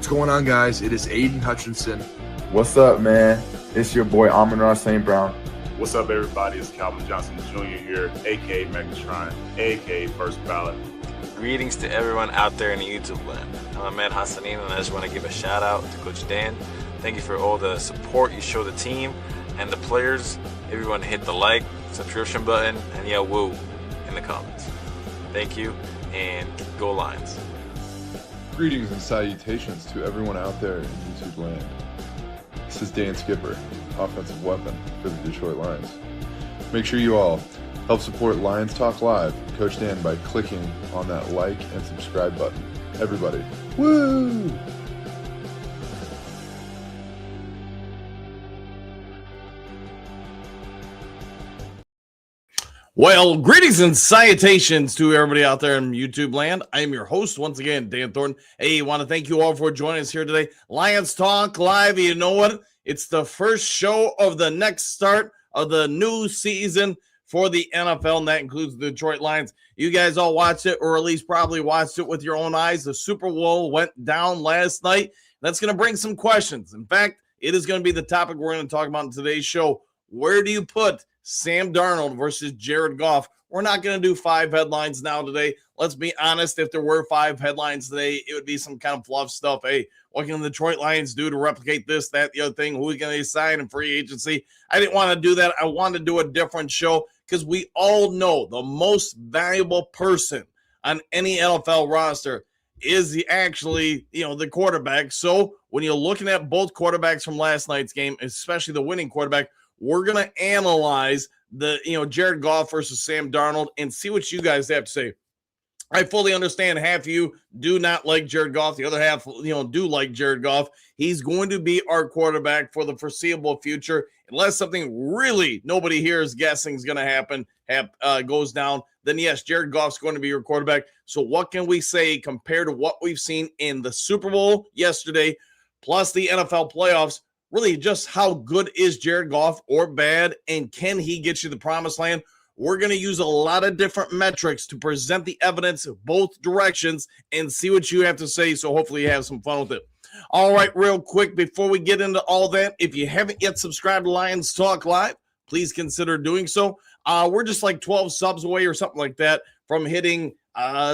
What's going on, guys? It is Aiden Hutchinson. What's up, man? It's your boy Amon St. Brown. What's up, everybody? It's Calvin Johnson Jr. here, a.k.a. Megatron, a.k.a. First Ballot. Greetings to everyone out there in the YouTube land. I'm Ahmed Hassanin, and I just want to give a shout out to Coach Dan. Thank you for all the support you show the team and the players. Everyone hit the like, subscription button, and yell woo in the comments. Thank you, and go Lions. Greetings and salutations to everyone out there in YouTube land. This is Dan Skipper, offensive weapon for the Detroit Lions. Make sure you all help support Lions Talk Live and Coach Dan by clicking on that like and subscribe button. Everybody, woo! Well, greetings and salutations to everybody out there in YouTube land. I am your host once again, Dan Thornton. Hey, I want to thank you all for joining us here today. Lions Talk Live. You know what? It's the first show of the next start of the new season for the NFL, and that includes the Detroit Lions. You guys all watched it, or at least probably watched it with your own eyes. The Super Bowl went down last night. That's going to bring some questions. In fact, it is going to be the topic we're going to talk about in today's show. Where do you put Sam Darnold versus Jared Goff? We're not going to do 5 headlines now today. Let's be honest. If there were 5 headlines today, it would be some kind of fluff stuff. Hey, what can the Detroit Lions do to replicate this, that, the other thing? Who can they sign in free agency? I didn't want to do that. I wanted to do a different show because we all know the most valuable person on any NFL roster is the quarterback. So when you're looking at both quarterbacks from last night's game, especially the winning quarterback, we're going to analyze the Jared Goff versus Sam Darnold and see what you guys have to say. I fully understand half of you do not like Jared Goff. The other half, do like Jared Goff. He's going to be our quarterback for the foreseeable future. Unless something really nobody here is guessing is going to happen, goes down, then yes, Jared Goff's going to be your quarterback. So what can we say compared to what we've seen in the Super Bowl yesterday, plus the NFL playoffs? Really, just how good is Jared Goff or bad, and can he get you the promised land? We're going to use a lot of different metrics to present the evidence of both directions and see what you have to say, so hopefully you have some fun with it. All right, real quick, before we get into all that, if you haven't yet subscribed to Lions Talk Live, please consider doing so. We're just like 12 subs away or something like that from hitting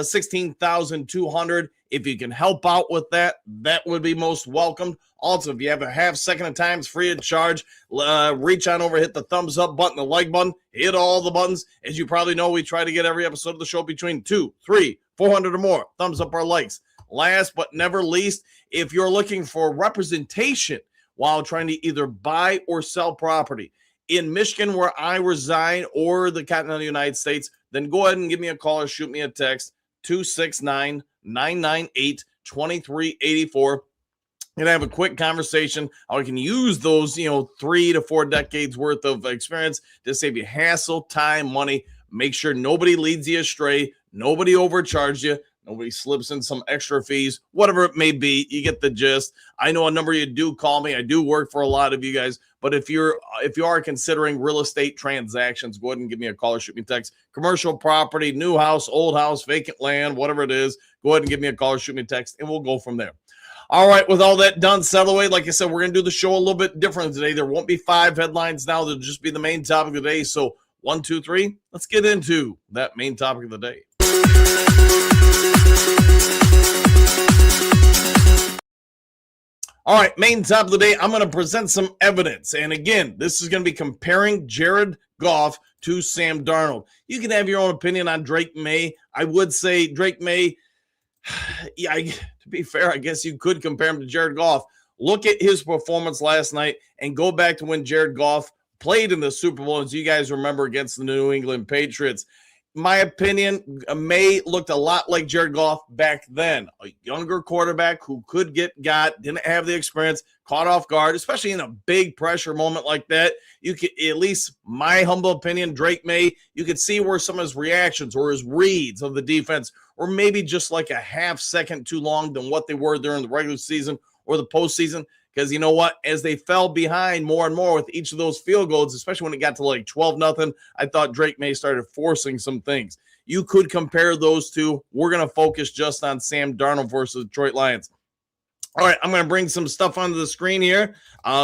16,200. If you can help out with that, that would be most welcomed. Also, if you have a half second of time, it's free of charge. Reach on over, hit the thumbs up button, the like button, hit all the buttons. As you probably know, we try to get every episode of the show between 200, 300, 400 or more. Thumbs up or likes. Last but never least, if you're looking for representation while trying to either buy or sell property in Michigan, where I reside, or the continental United States, then go ahead and give me a call or shoot me a text, 269-998-2384. And have a quick conversation. How I can use those, 3 to 4 decades worth of experience to save you hassle, time, money. Make sure nobody leads you astray. Nobody overcharges you. Nobody slips in some extra fees, whatever it may be. You get the gist. I know a number of you do call me. I do work for a lot of you guys. But if you are considering real estate transactions, go ahead and give me a call or shoot me a text. Commercial property, new house, old house, vacant land, whatever it is, go ahead and give me a call or shoot me a text, and we'll go from there. All right, with all that done, settle away. Like I said, we're going to do the show a little bit different today. There won't be 5 headlines now. There'll just be the main topic of the day. So 1, 2, 3, let's get into that main topic of the day. All right, main topic of the day, I'm going to present some evidence. And again, this is going to be comparing Jared Goff to Sam Darnold. You can have your own opinion on Drake May. I would say Drake May, to be fair, I guess you could compare him to Jared Goff. Look at his performance last night and go back to when Jared Goff played in the Super Bowl, as you guys remember, against the New England Patriots. My opinion, May looked a lot like Jared Goff back then. A younger quarterback who could didn't have the experience, caught off guard, especially in a big pressure moment like that. You could, at least my humble opinion, Drake May, you could see where some of his reactions or his reads of the defense were maybe just like a half second too long than what they were during the regular season or the postseason. Because you know what? As they fell behind more and more with each of those field goals, especially when it got to like 12-0, I thought Drake May started forcing some things. You could compare those two. We're going to focus just on Sam Darnold versus the Detroit Lions. All right, I'm going to bring some stuff onto the screen here.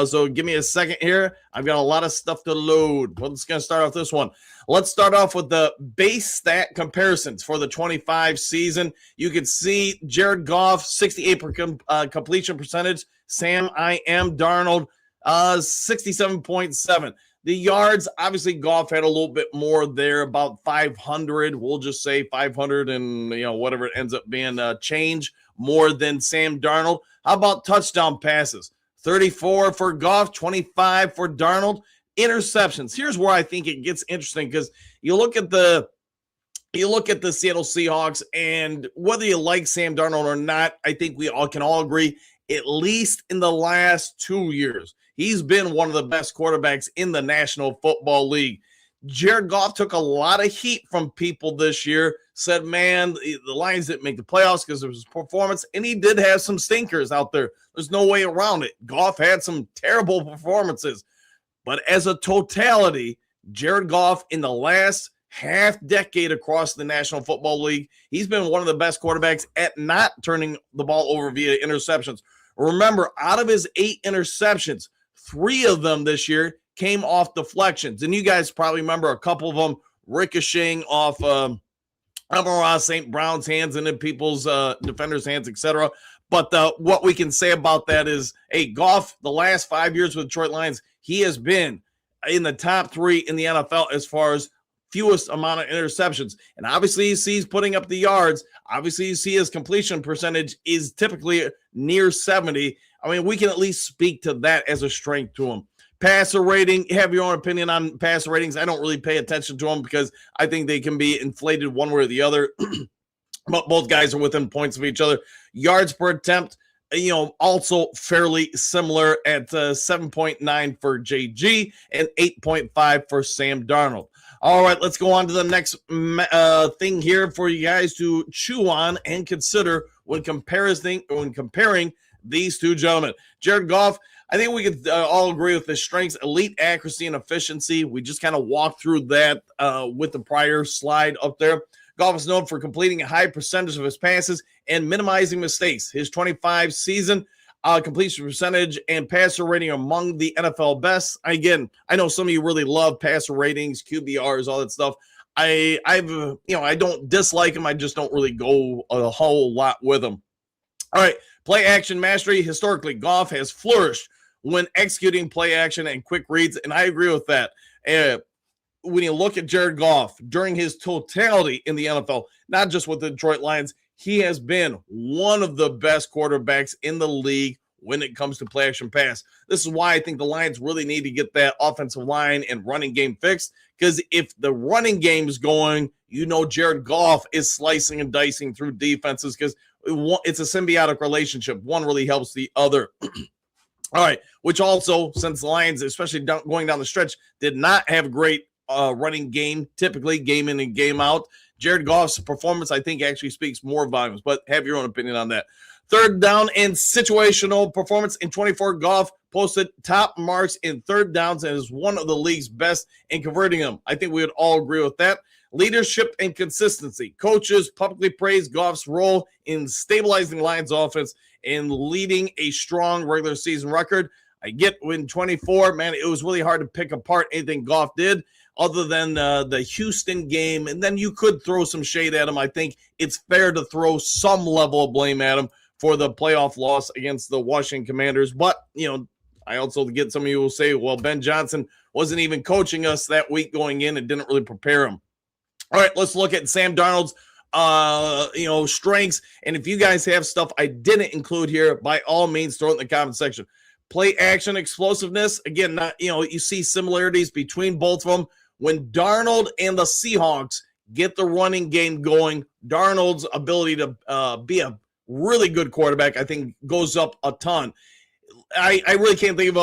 So give me a second here. I've got a lot of stuff to load. Well, let's going to start off this one. Let's start off with the base stat comparisons for the 25 season. You can see Jared Goff, 68% completion percentage. Sam Darnold, 67.7. The yards, obviously, Goff had a little bit more there, about 500. We'll just say 500 and, whatever it ends up being, change more than Sam Darnold. How about touchdown passes? 34 for Goff, 25 for Darnold. Interceptions. Here's where I think it gets interesting, because you look at the Seattle Seahawks, and whether you like Sam Darnold or not, I think we all can agree, at least in the last 2 years, he's been one of the best quarterbacks in the National Football League. Jared Goff took a lot of heat from people this year, said, man, the Lions didn't make the playoffs because of his performance, and he did have some stinkers out there. There's no way around it. Goff had some terrible performances. But as a totality, Jared Goff in the last half decade across the National Football League, he's been one of the best quarterbacks at not turning the ball over via interceptions. Remember, out of his 8 interceptions, 3 of them this year came off deflections. And you guys probably remember a couple of them ricocheting off Amon-Ra St. Brown's hands and in people's defenders' hands, etc. But what we can say about that is, hey, Goff, the last 5 years with Detroit Lions, he has been in the top 3 in the NFL as far as fewest amount of interceptions. And obviously, you see he's putting up the yards. Obviously, you see his completion percentage is typically near 70. I mean, we can at least speak to that as a strength to him. Passer rating, have your own opinion on passer ratings. I don't really pay attention to them because I think they can be inflated one way or the other. But both guys are within points of each other. Yards per attempt, also fairly similar at 7.9 for JG and 8.5 for Sam Darnold. All right, let's go on to the next thing here for you guys to chew on and consider when comparing these two gentlemen. Jared Goff, I think we could all agree with his strengths, elite accuracy and efficiency. We just kind of walked through that with the prior slide up there. Goff is known for completing a high percentage of his passes and minimizing mistakes. His 25 season completion percentage and passer rating among the NFL best. Again, I know some of you really love passer ratings, QBRs, all that stuff. I don't dislike them. I just don't really go a whole lot with them. All right, play action mastery. Historically, Goff has flourished when executing play action and quick reads, and I agree with that. When you look at Jared Goff during his totality in the NFL, not just with the Detroit Lions, he has been one of the best quarterbacks in the league when it comes to play action pass. This is why I think the Lions really need to get that offensive line and running game fixed, because if the running game is going, Jared Goff is slicing and dicing through defenses because it's a symbiotic relationship. One really helps the other. All right, which also, since the Lions, especially going down the stretch, did not have a great running game, typically game in and game out, Jared Goff's performance, I think, actually speaks more volumes, but have your own opinion on that. Third down and situational performance in 24, Goff posted top marks in third downs and is one of the league's best in converting them. I think we would all agree with that. Leadership and consistency. Coaches publicly praised Goff's role in stabilizing Lions offense and leading a strong regular season record. I get in 24, man, it was really hard to pick apart anything Goff did other than the Houston game. And then you could throw some shade at him. I think it's fair to throw some level of blame at him for the playoff loss against the Washington Commanders. But, I also get some of you will say, well, Ben Johnson wasn't even coaching us that week going in and didn't really prepare him. All right, let's look at Sam Darnold's strengths. And if you guys have stuff I didn't include here, by all means, throw it in the comment section. Play action explosiveness. Again, you see similarities between both of them. When Darnold and the Seahawks get the running game going, Darnold's ability to be a really good quarterback, I think, goes up a ton. I really can't think of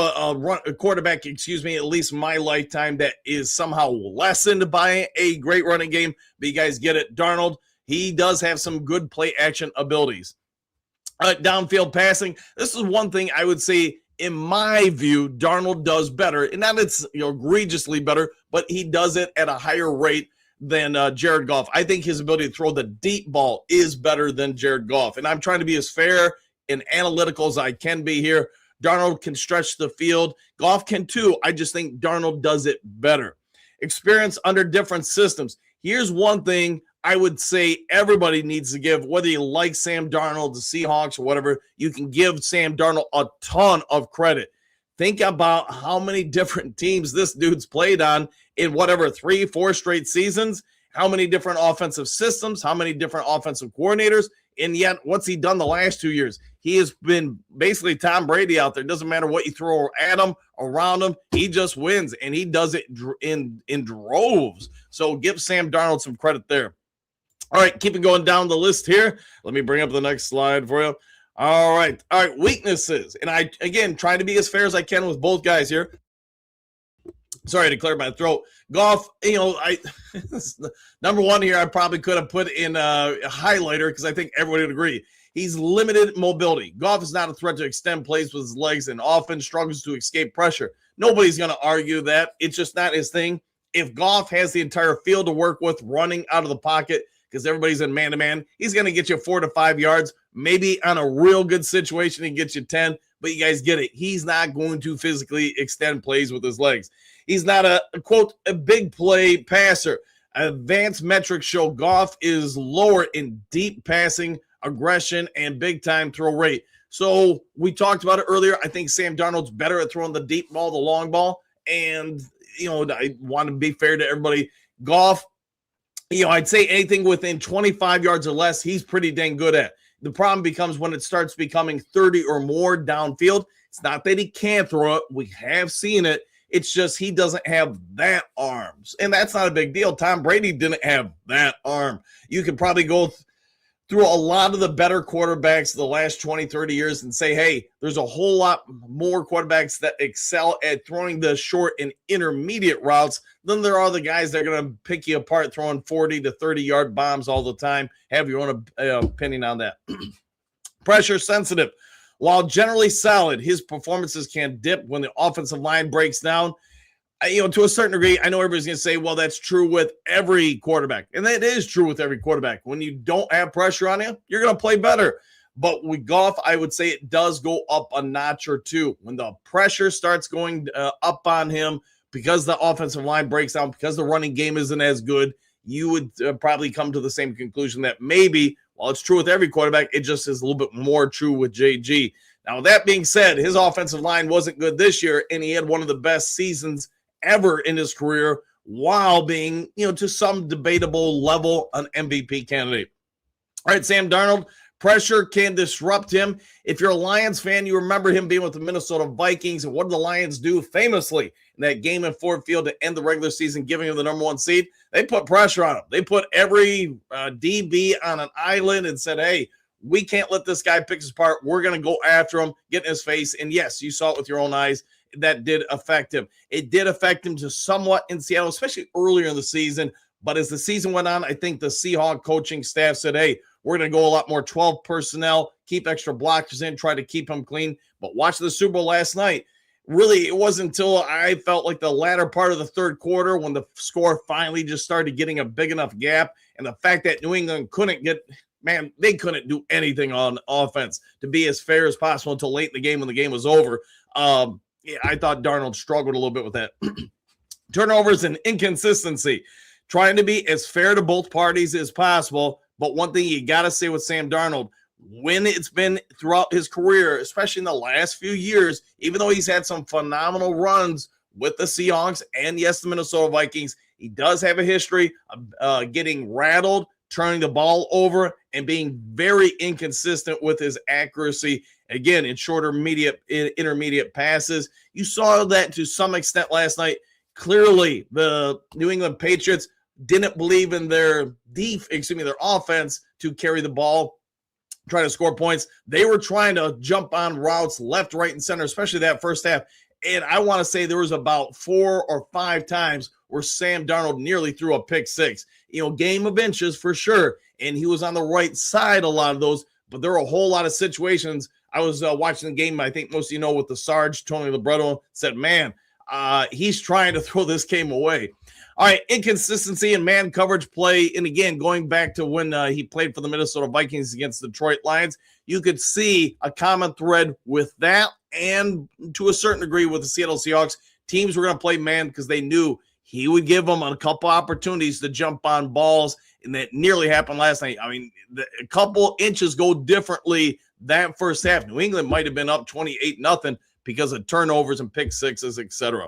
a quarterback, at least my lifetime, that is somehow lessened by a great running game. But you guys get it. Darnold, he does have some good play action abilities. Downfield passing. This is one thing I would say, in my view, Darnold does better. And not it's egregiously better, but he does it at a higher rate than Jared Goff. I think his ability to throw the deep ball is better than Jared Goff. And I'm trying to be as fair and analytical as I can be here. Darnold can stretch the field. Goff can too. I just think Darnold does it better. Experience under different systems. Here's one thing I would say everybody needs to give, whether you like Sam Darnold, the Seahawks, or whatever, you can give Sam Darnold a ton of credit. Think about how many different teams this dude's played on in whatever 3-4 straight seasons, how many different offensive systems, how many different offensive coordinators, and yet what's he done the last 2 years? He has been basically Tom Brady out there. Doesn't matter what you throw at him, around him, he just wins, and he does it in droves. So give Sam Darnold some credit there. All right, keep it going down the list here. Let me bring up the next slide for you. All right, weaknesses. And I, again, try to be as fair as I can with both guys here. Sorry to clear my throat. Goff, number one here, I probably could have put in a highlighter because I think everybody would agree. He's limited mobility. Goff is not a threat to extend plays with his legs and often struggles to escape pressure. Nobody's going to argue that. It's just not his thing. If Goff has the entire field to work with running out of the pocket because everybody's in man-to-man, he's going to get you 4 to 5 yards. Maybe on a real good situation, he gets you 10. But you guys get it. He's not going to physically extend plays with his legs. He's not quote, a big play passer. Advanced metrics show Goff is lower in deep passing, aggression, and big-time throw rate. So we talked about it earlier. I think Sam Darnold's better at throwing the deep ball, the long ball. And, I want to be fair to everybody. Goff, I'd say anything within 25 yards or less, he's pretty dang good at. The problem becomes when it starts becoming 30 or more downfield. It's not that he can't throw it. We have seen it. It's just he doesn't have that arms. And that's not a big deal. Tom Brady didn't have that arm. You could probably go through a lot of the better quarterbacks the last 20, 30 years and say, hey, there's a whole lot more quarterbacks that excel at throwing the short and intermediate routes than there are the guys that are going to pick you apart throwing 40 to 30-yard bombs all the time. Have your own opinion on that. Pressure sensitive. While generally solid, his performances can dip when the offensive line breaks down. To a certain degree, I know everybody's going to say, well, that's true with every quarterback. And that is true with every quarterback. When you don't have pressure on you, you're going to play better. But with Goff, I would say it does go up a notch or two. When the pressure starts going up on him because the offensive line breaks down, because the running game isn't as good, you would probably come to the same conclusion that maybe, while it's true with every quarterback, it just is a little bit more true with JG. Now, with that being said, his offensive line wasn't good this year, and he had one of the best seasons ever in his career while being, to some debatable level, an MVP candidate. All right, Sam Darnold, pressure can disrupt him. If you're a Lions fan, you remember him being with the Minnesota Vikings, and what did the Lions do famously in that game in Ford Field to end the regular season, giving him the number 1 seed? They put pressure on him. They put every DB on an island and said, hey, we can't let this guy pick us apart. We're going to go after him, get in his face. And yes, you saw it with your own eyes. That did affect him. It did affect him to somewhat in Seattle, especially earlier in the season. But as the season went on, I think the Seahawks coaching staff said, hey, we're going to go a lot more 12 personnel, keep extra blockers in, try to keep them clean. But watch the Super Bowl last night. Really, it wasn't until I felt like the latter part of the third quarter when the score finally just started getting a big enough gap. And the fact that New England they couldn't do anything on offense to be as fair as possible until late in the game when the game was over. I thought Darnold struggled a little bit with that. Turnovers and inconsistency. Trying to be as fair to both parties as possible. But one thing you got to say with Sam Darnold, when it's been throughout his career, especially in the last few years, even though he's had some phenomenal runs with the Seahawks and, yes, the Minnesota Vikings, he does have a history of getting rattled, turning the ball over, and being very inconsistent with his accuracy. Again, in shorter, intermediate passes. You saw that to some extent last night. Clearly, the New England Patriots didn't believe in their offense to carry the ball, try to score points. They were trying to jump on routes left, right, and center, especially that first half. And I want to say there was about 4 or 5 times where Sam Darnold nearly threw a pick six. Game of inches for sure. And he was on the right side a lot of those. But there were a whole lot of situations. I was watching the game, I think most of you know, with the Sarge, Tony Libretto, said, man, he's trying to throw this game away. All right, inconsistency in man coverage play. And again, going back to when he played for the Minnesota Vikings against the Detroit Lions, you could see a common thread with that and to a certain degree with the Seattle Seahawks. Teams were going to play man because they knew he would give them a couple opportunities to jump on balls, and that nearly happened last night. I mean, a couple inches go differently that first half. New England might have been up 28-0 because of turnovers and pick sixes, etc.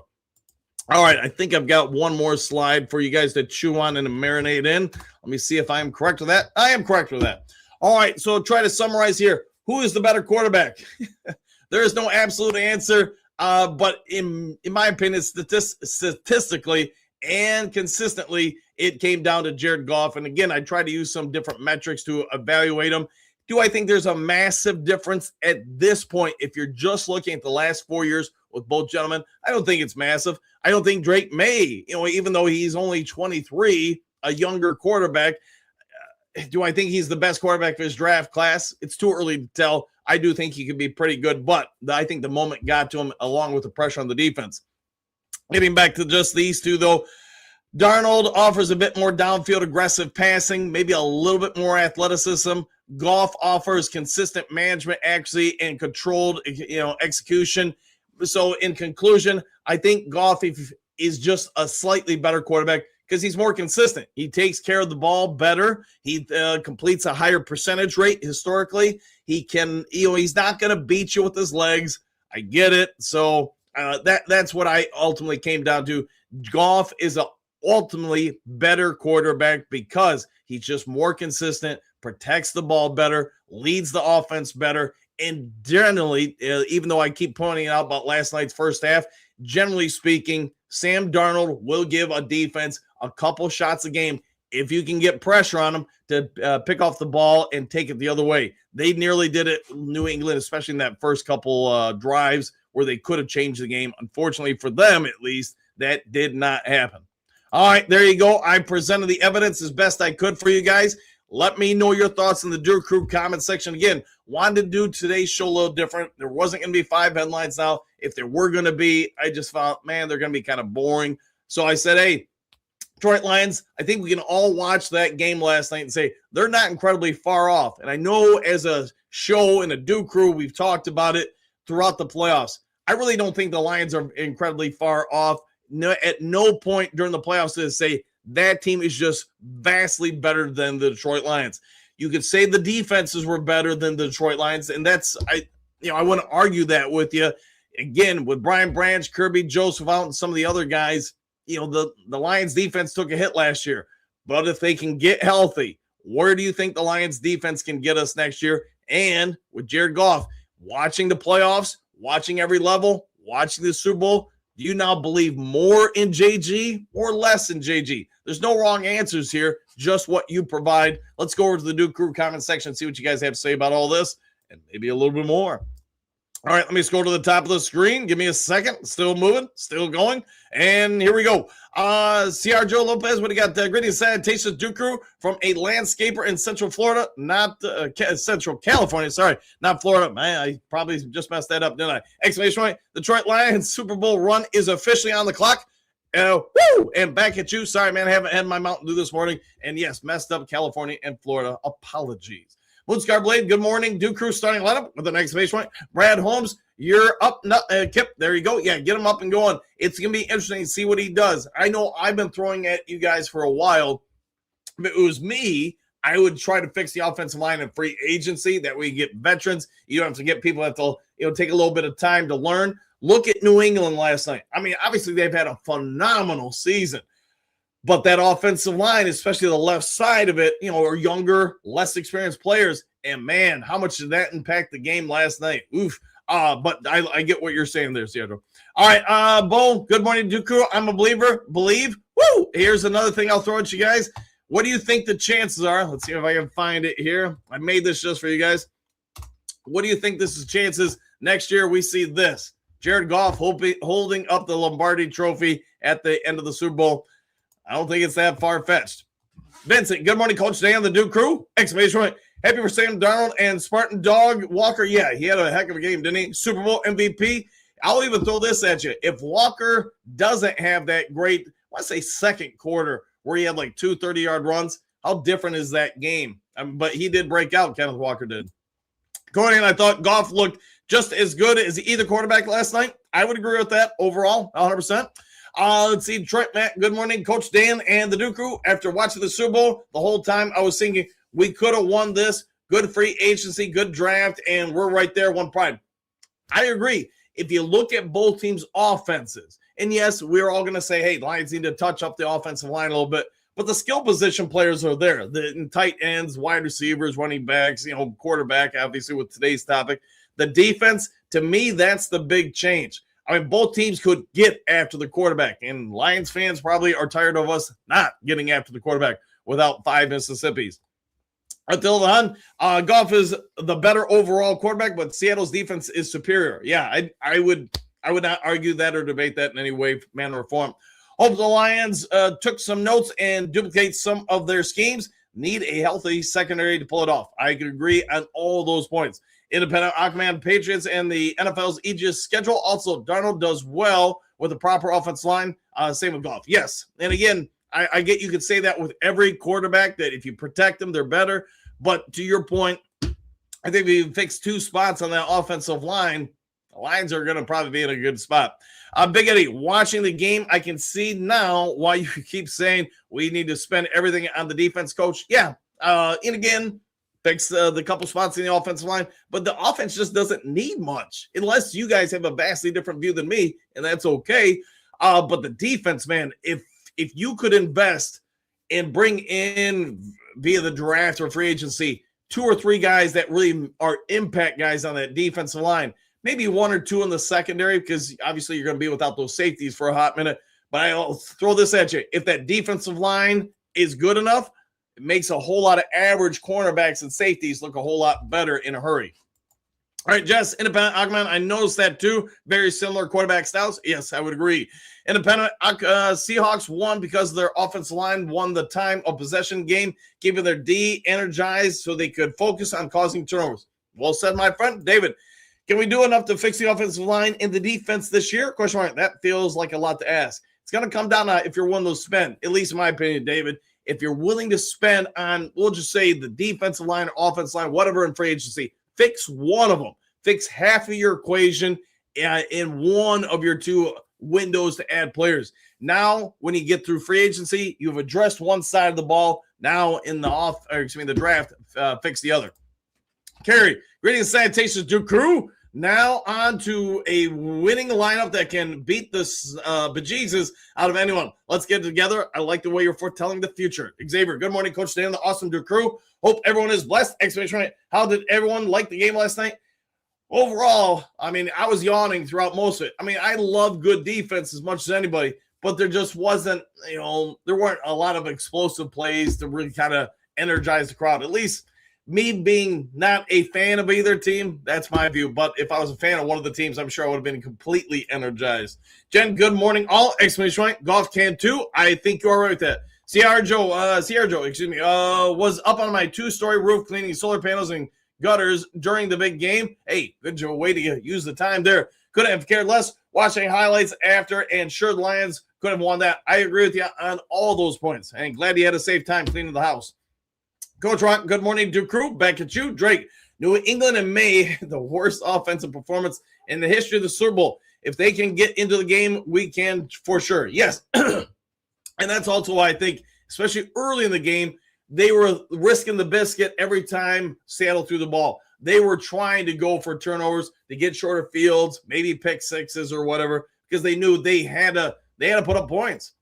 All right, I think I've got one more slide for you guys to chew on and marinate in. Let me see if I am correct with that. I am correct with that. All right, so try to summarize here. Who is the better quarterback? There is no absolute answer, but in my opinion, statistically and consistently, it came down to Jared Goff. And again, I tried to use some different metrics to evaluate him. Do I think there's a massive difference at this point if you're just looking at the last 4 years with both gentlemen? I don't think it's massive. I don't think Drake May, even though he's only 23, a younger quarterback, do I think he's the best quarterback for his draft class? It's too early to tell. I do think he could be pretty good, but I think the moment got to him along with the pressure on the defense. Getting back to just these two, though, Darnold offers a bit more downfield aggressive passing, maybe a little bit more athleticism. Goff offers consistent management accuracy and controlled, execution. So in conclusion, I think Goff is just a slightly better quarterback because he's more consistent. He takes care of the ball better. He completes a higher percentage rate historically. He can, he's not going to beat you with his legs. I get it. So that's what I ultimately came down to. Goff is a ultimately better quarterback because he's just more consistent, protects the ball better, leads the offense better, and generally, even though I keep pointing out about last night's first half, generally speaking, Sam Darnold will give a defense a couple shots a game if you can get pressure on them to pick off the ball and take it the other way. They nearly did it in New England, especially in that first couple drives where they could have changed the game. Unfortunately for them, at least, that did not happen. All right, there you go. I presented the evidence as best I could for you guys. Let me know your thoughts in the Duke Crew comment section. Again, wanted to do today's show a little different. There wasn't going to be 5 headlines now. If there were going to be, I just found, man, they're going to be kind of boring. So I said, hey, Detroit Lions, I think we can all watch that game last night and say they're not incredibly far off. And I know as a show in a Duke Crew, we've talked about it throughout the playoffs. I really don't think the Lions are incredibly far off. No, at no point during the playoffs did it say that team is just vastly better than the Detroit Lions. You could say the defenses were better than the Detroit Lions, and that's I want to argue that with you. Again, with Brian Branch, Kirby Joseph out, and some of the other guys, the Lions defense took a hit last year. But if they can get healthy, where do you think the Lions defense can get us next year? And with Jared Goff, watching the playoffs, watching every level, watching the Super Bowl, do you now believe more in JG or less in JG? There's no wrong answers here, just what you provide. Let's go over to the Duke Crew comment section and see what you guys have to say about all this and maybe a little bit more. All right, let me scroll to the top of the screen. Give me a second. Still moving, still going. And here we go. CR Joe Lopez, what do you got? Greetings, salutations, Duke Crew from a landscaper in Central Florida, not Central California. Sorry, not Florida. Man, I probably just messed that up, didn't I? Exclamation point. Detroit Lions Super Bowl run is officially on the clock. Woo! And back at you. Sorry, man, I haven't had my Mountain Dew this morning. And yes, messed up California and Florida. Apologies. Moonscar Blade, good morning. Duke Crew starting lineup with an exclamation point. Brad Holmes, you're up. Kip, there you go. Yeah, get him up and going. It's going to be interesting to see what he does. I know I've been throwing at you guys for a while. If it was me, I would try to fix the offensive line in free agency. That way you get veterans. You don't have to get people that will take a little bit of time to learn. Look at New England last night. I mean, obviously they've had a phenomenal season. But that offensive line, especially the left side of it, are younger, less experienced players. And, man, how much did that impact the game last night? Oof. But I get what you're saying there, Seattle. All right, Bo, good morning, Duke Crew. I'm a believer. Believe. Woo! Here's another thing I'll throw at you guys. What do you think the chances are? Let's see if I can find it here. I made this just for you guys. What do you think this is chances next year we see this? Jared Goff holding up the Lombardi trophy at the end of the Super Bowl. I don't think it's that far-fetched. Vincent, good morning, Coach Dan, the Duke Crew. Exclamation point. Happy for Sam Darnold and Spartan Dog Walker. Yeah, he had a heck of a game, didn't he? Super Bowl MVP. I'll even throw this at you. If Walker doesn't have that great, let's say second quarter where he had like 2 30-yard runs, how different is that game? But he did break out, Kenneth Walker did. According, I thought Goff looked just as good as either quarterback last night. I would agree with that overall, 100%. Let's see, Trent, Matt, good morning. Coach Dan and the Duke Crew. After watching the Super Bowl, the whole time I was thinking we could have won this. Good free agency, good draft, and we're right there, one pride. I agree. If you look at both teams' offenses, and yes, we're all going to say, hey, Lions need to touch up the offensive line a little bit, but the skill position players are there. The tight ends, wide receivers, running backs, quarterback, obviously with today's topic. The defense, to me, that's the big change. I mean, both teams could get after the quarterback, and Lions fans probably are tired of us not getting after the quarterback without 5 Mississippis. Until then, Goff is the better overall quarterback, but Seattle's defense is superior. Yeah, I would not argue that or debate that in any way, manner, or form. Hope the Lions took some notes and duplicate some of their schemes. Need a healthy secondary to pull it off. I can agree on all those points. Independent Aquaman, Patriots, and the NFL's Aegis schedule. Also, Darnold does well with a proper offense line. Same with Goff. Yes. And again, I get you could say that with every quarterback, that if you protect them, they're better. But to your point, I think if you fix 2 spots on that offensive line, the Lions are going to probably be in a good spot. Big Eddie, watching the game, I can see now why you keep saying we need to spend everything on the defense, coach. Yeah. And again, fix the couple spots in the offensive line, but the offense just doesn't need much unless you guys have a vastly different view than me, and that's okay. But the defense, man, if you could invest and bring in via the draft or free agency 2 or 3 guys that really are impact guys on that defensive line, maybe 1 or 2 in the secondary, because obviously you're going to be without those safeties for a hot minute. But I'll throw this at you. If that defensive line is good enough, it makes a whole lot of average cornerbacks and safeties look a whole lot better in a hurry. All right, Jess, Independent Aquaman, I noticed that too. Very similar quarterback styles. Yes, I would agree. Independent Seahawks won because their offensive line won the time of possession game, keeping their D energized so they could focus on causing turnovers. Well said, my friend. David, can we do enough to fix the offensive line and the defense this year? Question mark. That feels like a lot to ask. It's going to come down to if you're willing to spend, at least in my opinion, David. If you're willing to spend on, we'll just say the defensive line, offensive line, whatever in free agency, fix one of them. Fix half of your equation in one of your 2 windows to add players. Now, when you get through free agency, you've addressed one side of the ball. Now, in the draft, fix the other. Carrie, greetings, salutations, Duke Crew. Now on to a winning lineup that can beat the bejesus out of anyone. Let's get it together. I like the way you're foretelling the future. Xavier, good morning, Coach Dan, the awesome Duke Crew. Hope everyone is blessed. Exclamation point. How did everyone like the game last night? Overall, I mean, I was yawning throughout most of it. I mean, I love good defense as much as anybody, but there just wasn't, there weren't a lot of explosive plays to really kind of energize the crowd. At least me being not a fan of either team, that's my view. But if I was a fan of one of the teams, I'm sure I would have been completely energized. Jen, good morning, all. Exclamation point. Golf can too. I think you're right with that. Sierra Joe, was up on my 2-story roof cleaning solar panels and gutters during the big game. Hey, good way to use the time there. Couldn't have cared less. Watching highlights after, and sure, the Lions could have won that. I agree with you on all those points. And glad you had a safe time cleaning the house. Coach Rock, good morning, Duke Crew. Back at you. Drake, New England in May, the worst offensive performance in the history of the Super Bowl. If they can get into the game, we can for sure. Yes. And that's also why I think, especially early in the game, they were risking the biscuit every time Seattle threw the ball. They were trying to go for turnovers to get shorter fields, maybe pick sixes or whatever, because they knew they had to put up points.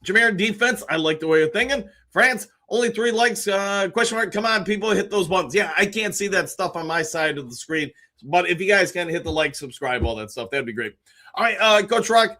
Jameer, defense, I like the way you're thinking. France, only 3 likes. Question mark, come on, people, hit those buttons. Yeah, I can't see that stuff on my side of the screen, but if you guys can hit the like, subscribe, all that stuff, that'd be great. All right, Coach Rock,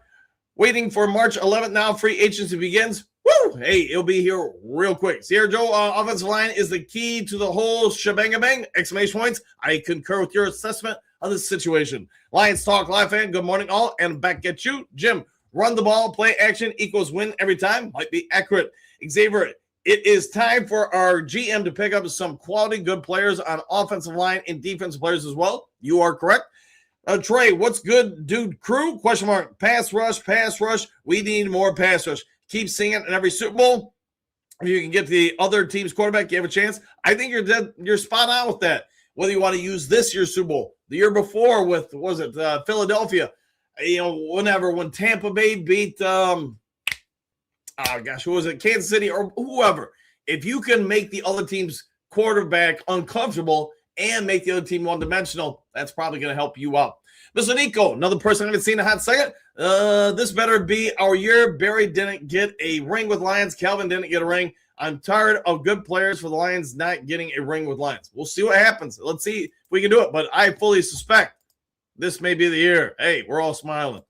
waiting for March 11th now. Free agency begins. Woo! Hey, it'll be here real quick. Sierra Joe, offensive line is the key to the whole shebang-a-bang. Exclamation points. I concur with your assessment of this situation. Lions Talk Live fan, good morning all, and back at you. Jim, run the ball, play action equals win every time. Might be accurate. Xavier, it is time for our GM to pick up some quality good players on offensive line and defensive players as well. You are correct. Trey, what's good, dude? Crew? Question mark. Pass rush, pass rush. We need more pass rush. Keep seeing it in every Super Bowl. If you can get the other team's quarterback, you have a chance. I think you're spot on with that. Whether you want to use this year's Super Bowl, the year before with, Philadelphia, whenever, when Tampa Bay beat, who was it? Kansas City or whoever. If you can make the other team's quarterback uncomfortable and make the other team one-dimensional, that's probably going to help you out. Mr. Nico, another person I haven't seen in a hot second. This better be our year. Barry didn't get a ring with Lions. Calvin didn't get a ring. I'm tired of good players for the Lions not getting a ring with Lions. We'll see what happens. Let's see if we can do it. But I fully suspect this may be the year. Hey, we're all smiling.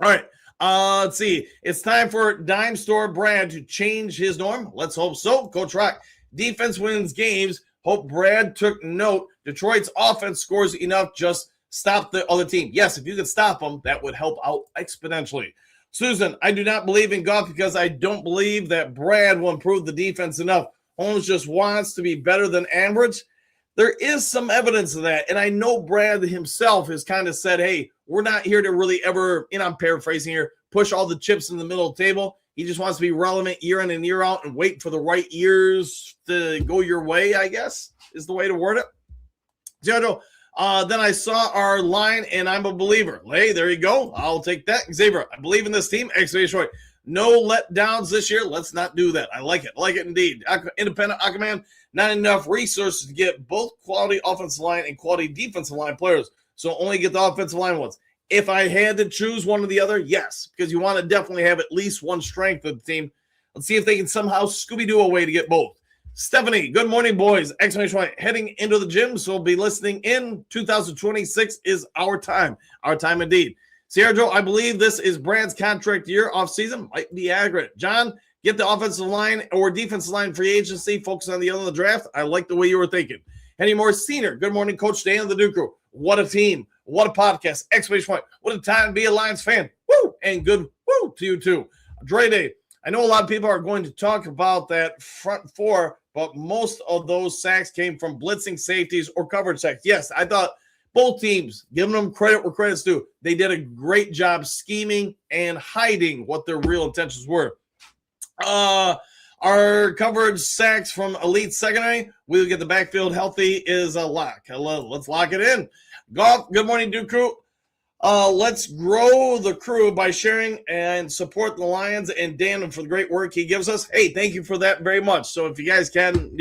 All right. Let's see. It's time for Dime Store Brad to change his norm. Let's hope so. Coach Rock. Defense wins games. Hope Brad took note. Detroit's offense scores enough. Just stop the other team. Yes, if you could stop them, that would help out exponentially. Susan, I do not believe in Goff because I don't believe that Brad will improve the defense enough. Holmes just wants to be better than average. There is some evidence of that, and I know Brad himself has kind of said, hey, we're not here to really ever, I'm paraphrasing here, push all the chips in the middle of the table. He just wants to be relevant year in and year out and wait for the right years to go your way, I guess, is the way to word it. Jojo, then I saw our line, and I'm a believer. Hey, there you go. I'll take that. Xavier, I believe in this team. Exclamation point. No letdowns this year. Let's not do that. I like it. I like it indeed. Independent Aquaman, not enough resources to get both quality offensive line and quality defensive line players. So only get the offensive line ones. If I had to choose one or the other, yes, because you want to definitely have at least one strength of the team. Let's see if they can somehow Scooby-Doo a way to get both. Stephanie, good morning, boys. Exclamation point. Heading into the gym, so we'll be listening in. 2026 is our time. Our time indeed. Sierra Joe, I believe this is Brad's contract year off season. Might be accurate. John, get the offensive line or defensive line free agency. Focus on the other the draft. I like the way you were thinking. Henry Moore Senior, good morning, Coach Dan of the Duke Crew. What a team. What a podcast. Exclamation point. What a time to be a Lions fan. Woo! And good woo to you too. Dre Day, I know a lot of people are going to talk about that front four, but most of those sacks came from blitzing safeties or coverage sacks. Yes, I thought both teams, giving them credit where credit's due, they did a great job scheming and hiding what their real intentions were. Our coverage sacks from elite secondary, we'll get the backfield healthy is a lock. Let's lock it in. Goff, good morning, Duke Crew. Let's grow the crew by sharing and support the Lions and Dan for the great work he gives us. Hey, thank you for that very much. So if you guys can,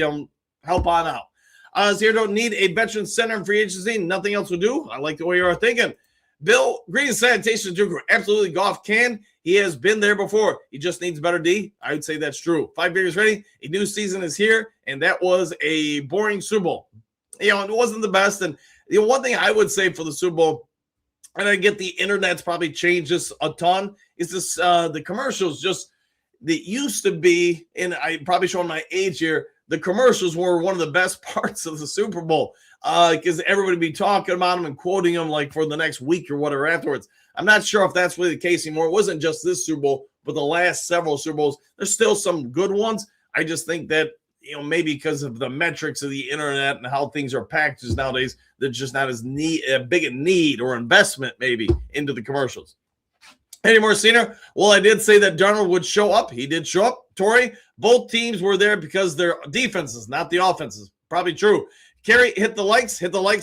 help on out. Zero don't need a veteran center in free agency. Nothing else will do. I like the way you are thinking. Bill, greetings, salutations, Duke Crew. Absolutely, Goff can. He has been there before. He just needs better D. I would say that's true. 5 figures ready. A new season is here, and that was a boring Super Bowl. It wasn't the best. And one thing I would say for the Super Bowl, and I get the internet's probably changed this a ton, is this the commercials just that used to be, and I'm probably showing my age here, the commercials were one of the best parts of the Super Bowl because everybody would be talking about them and quoting them like for the next week or whatever afterwards. I'm not sure if that's really the case anymore. It wasn't just this Super Bowl, but the last several Super Bowls. There's still some good ones. I just think that, maybe because of the metrics of the internet and how things are packaged nowadays, they're just not as big a need or investment maybe into the commercials. Any more senior? Well, I did say that Darnold would show up. He did show up. Torrey, both teams were there because their defenses, not the offenses. Probably true. Kerry, hit the likes,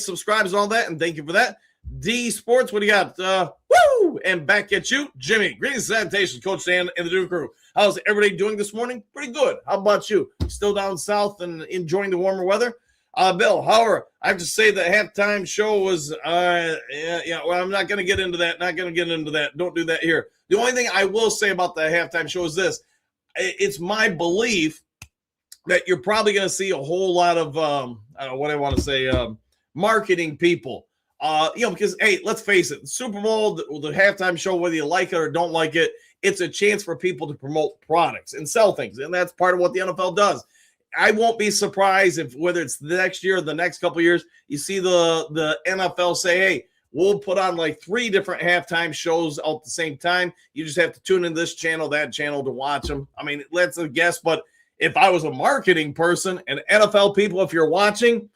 subscribes, and all that, and thank you for that. D Sports, what do you got? Woo! And back at you, Jimmy. Greetings, salutations, Coach Dan and the Duke Crew. How's everybody doing this morning? Pretty good. How about you? Still down south and enjoying the warmer weather? Bill, however, I have to say the halftime show was, well, I'm not going to get into that. Don't do that here. The only thing I will say about the halftime show is this. It's my belief that you're probably going to see a whole lot of, marketing people. Because, hey, let's face it, the Super Bowl, the halftime show, whether you like it or don't like it, it's a chance for people to promote products and sell things. And that's part of what the NFL does. I won't be surprised if whether it's the next year or the next couple of years, you see the NFL say, hey, we'll put on like 3 different halftime shows at the same time. You just have to tune in this channel, that channel to watch them. I mean, that's a guess. But if I was a marketing person and NFL people, if you're watching,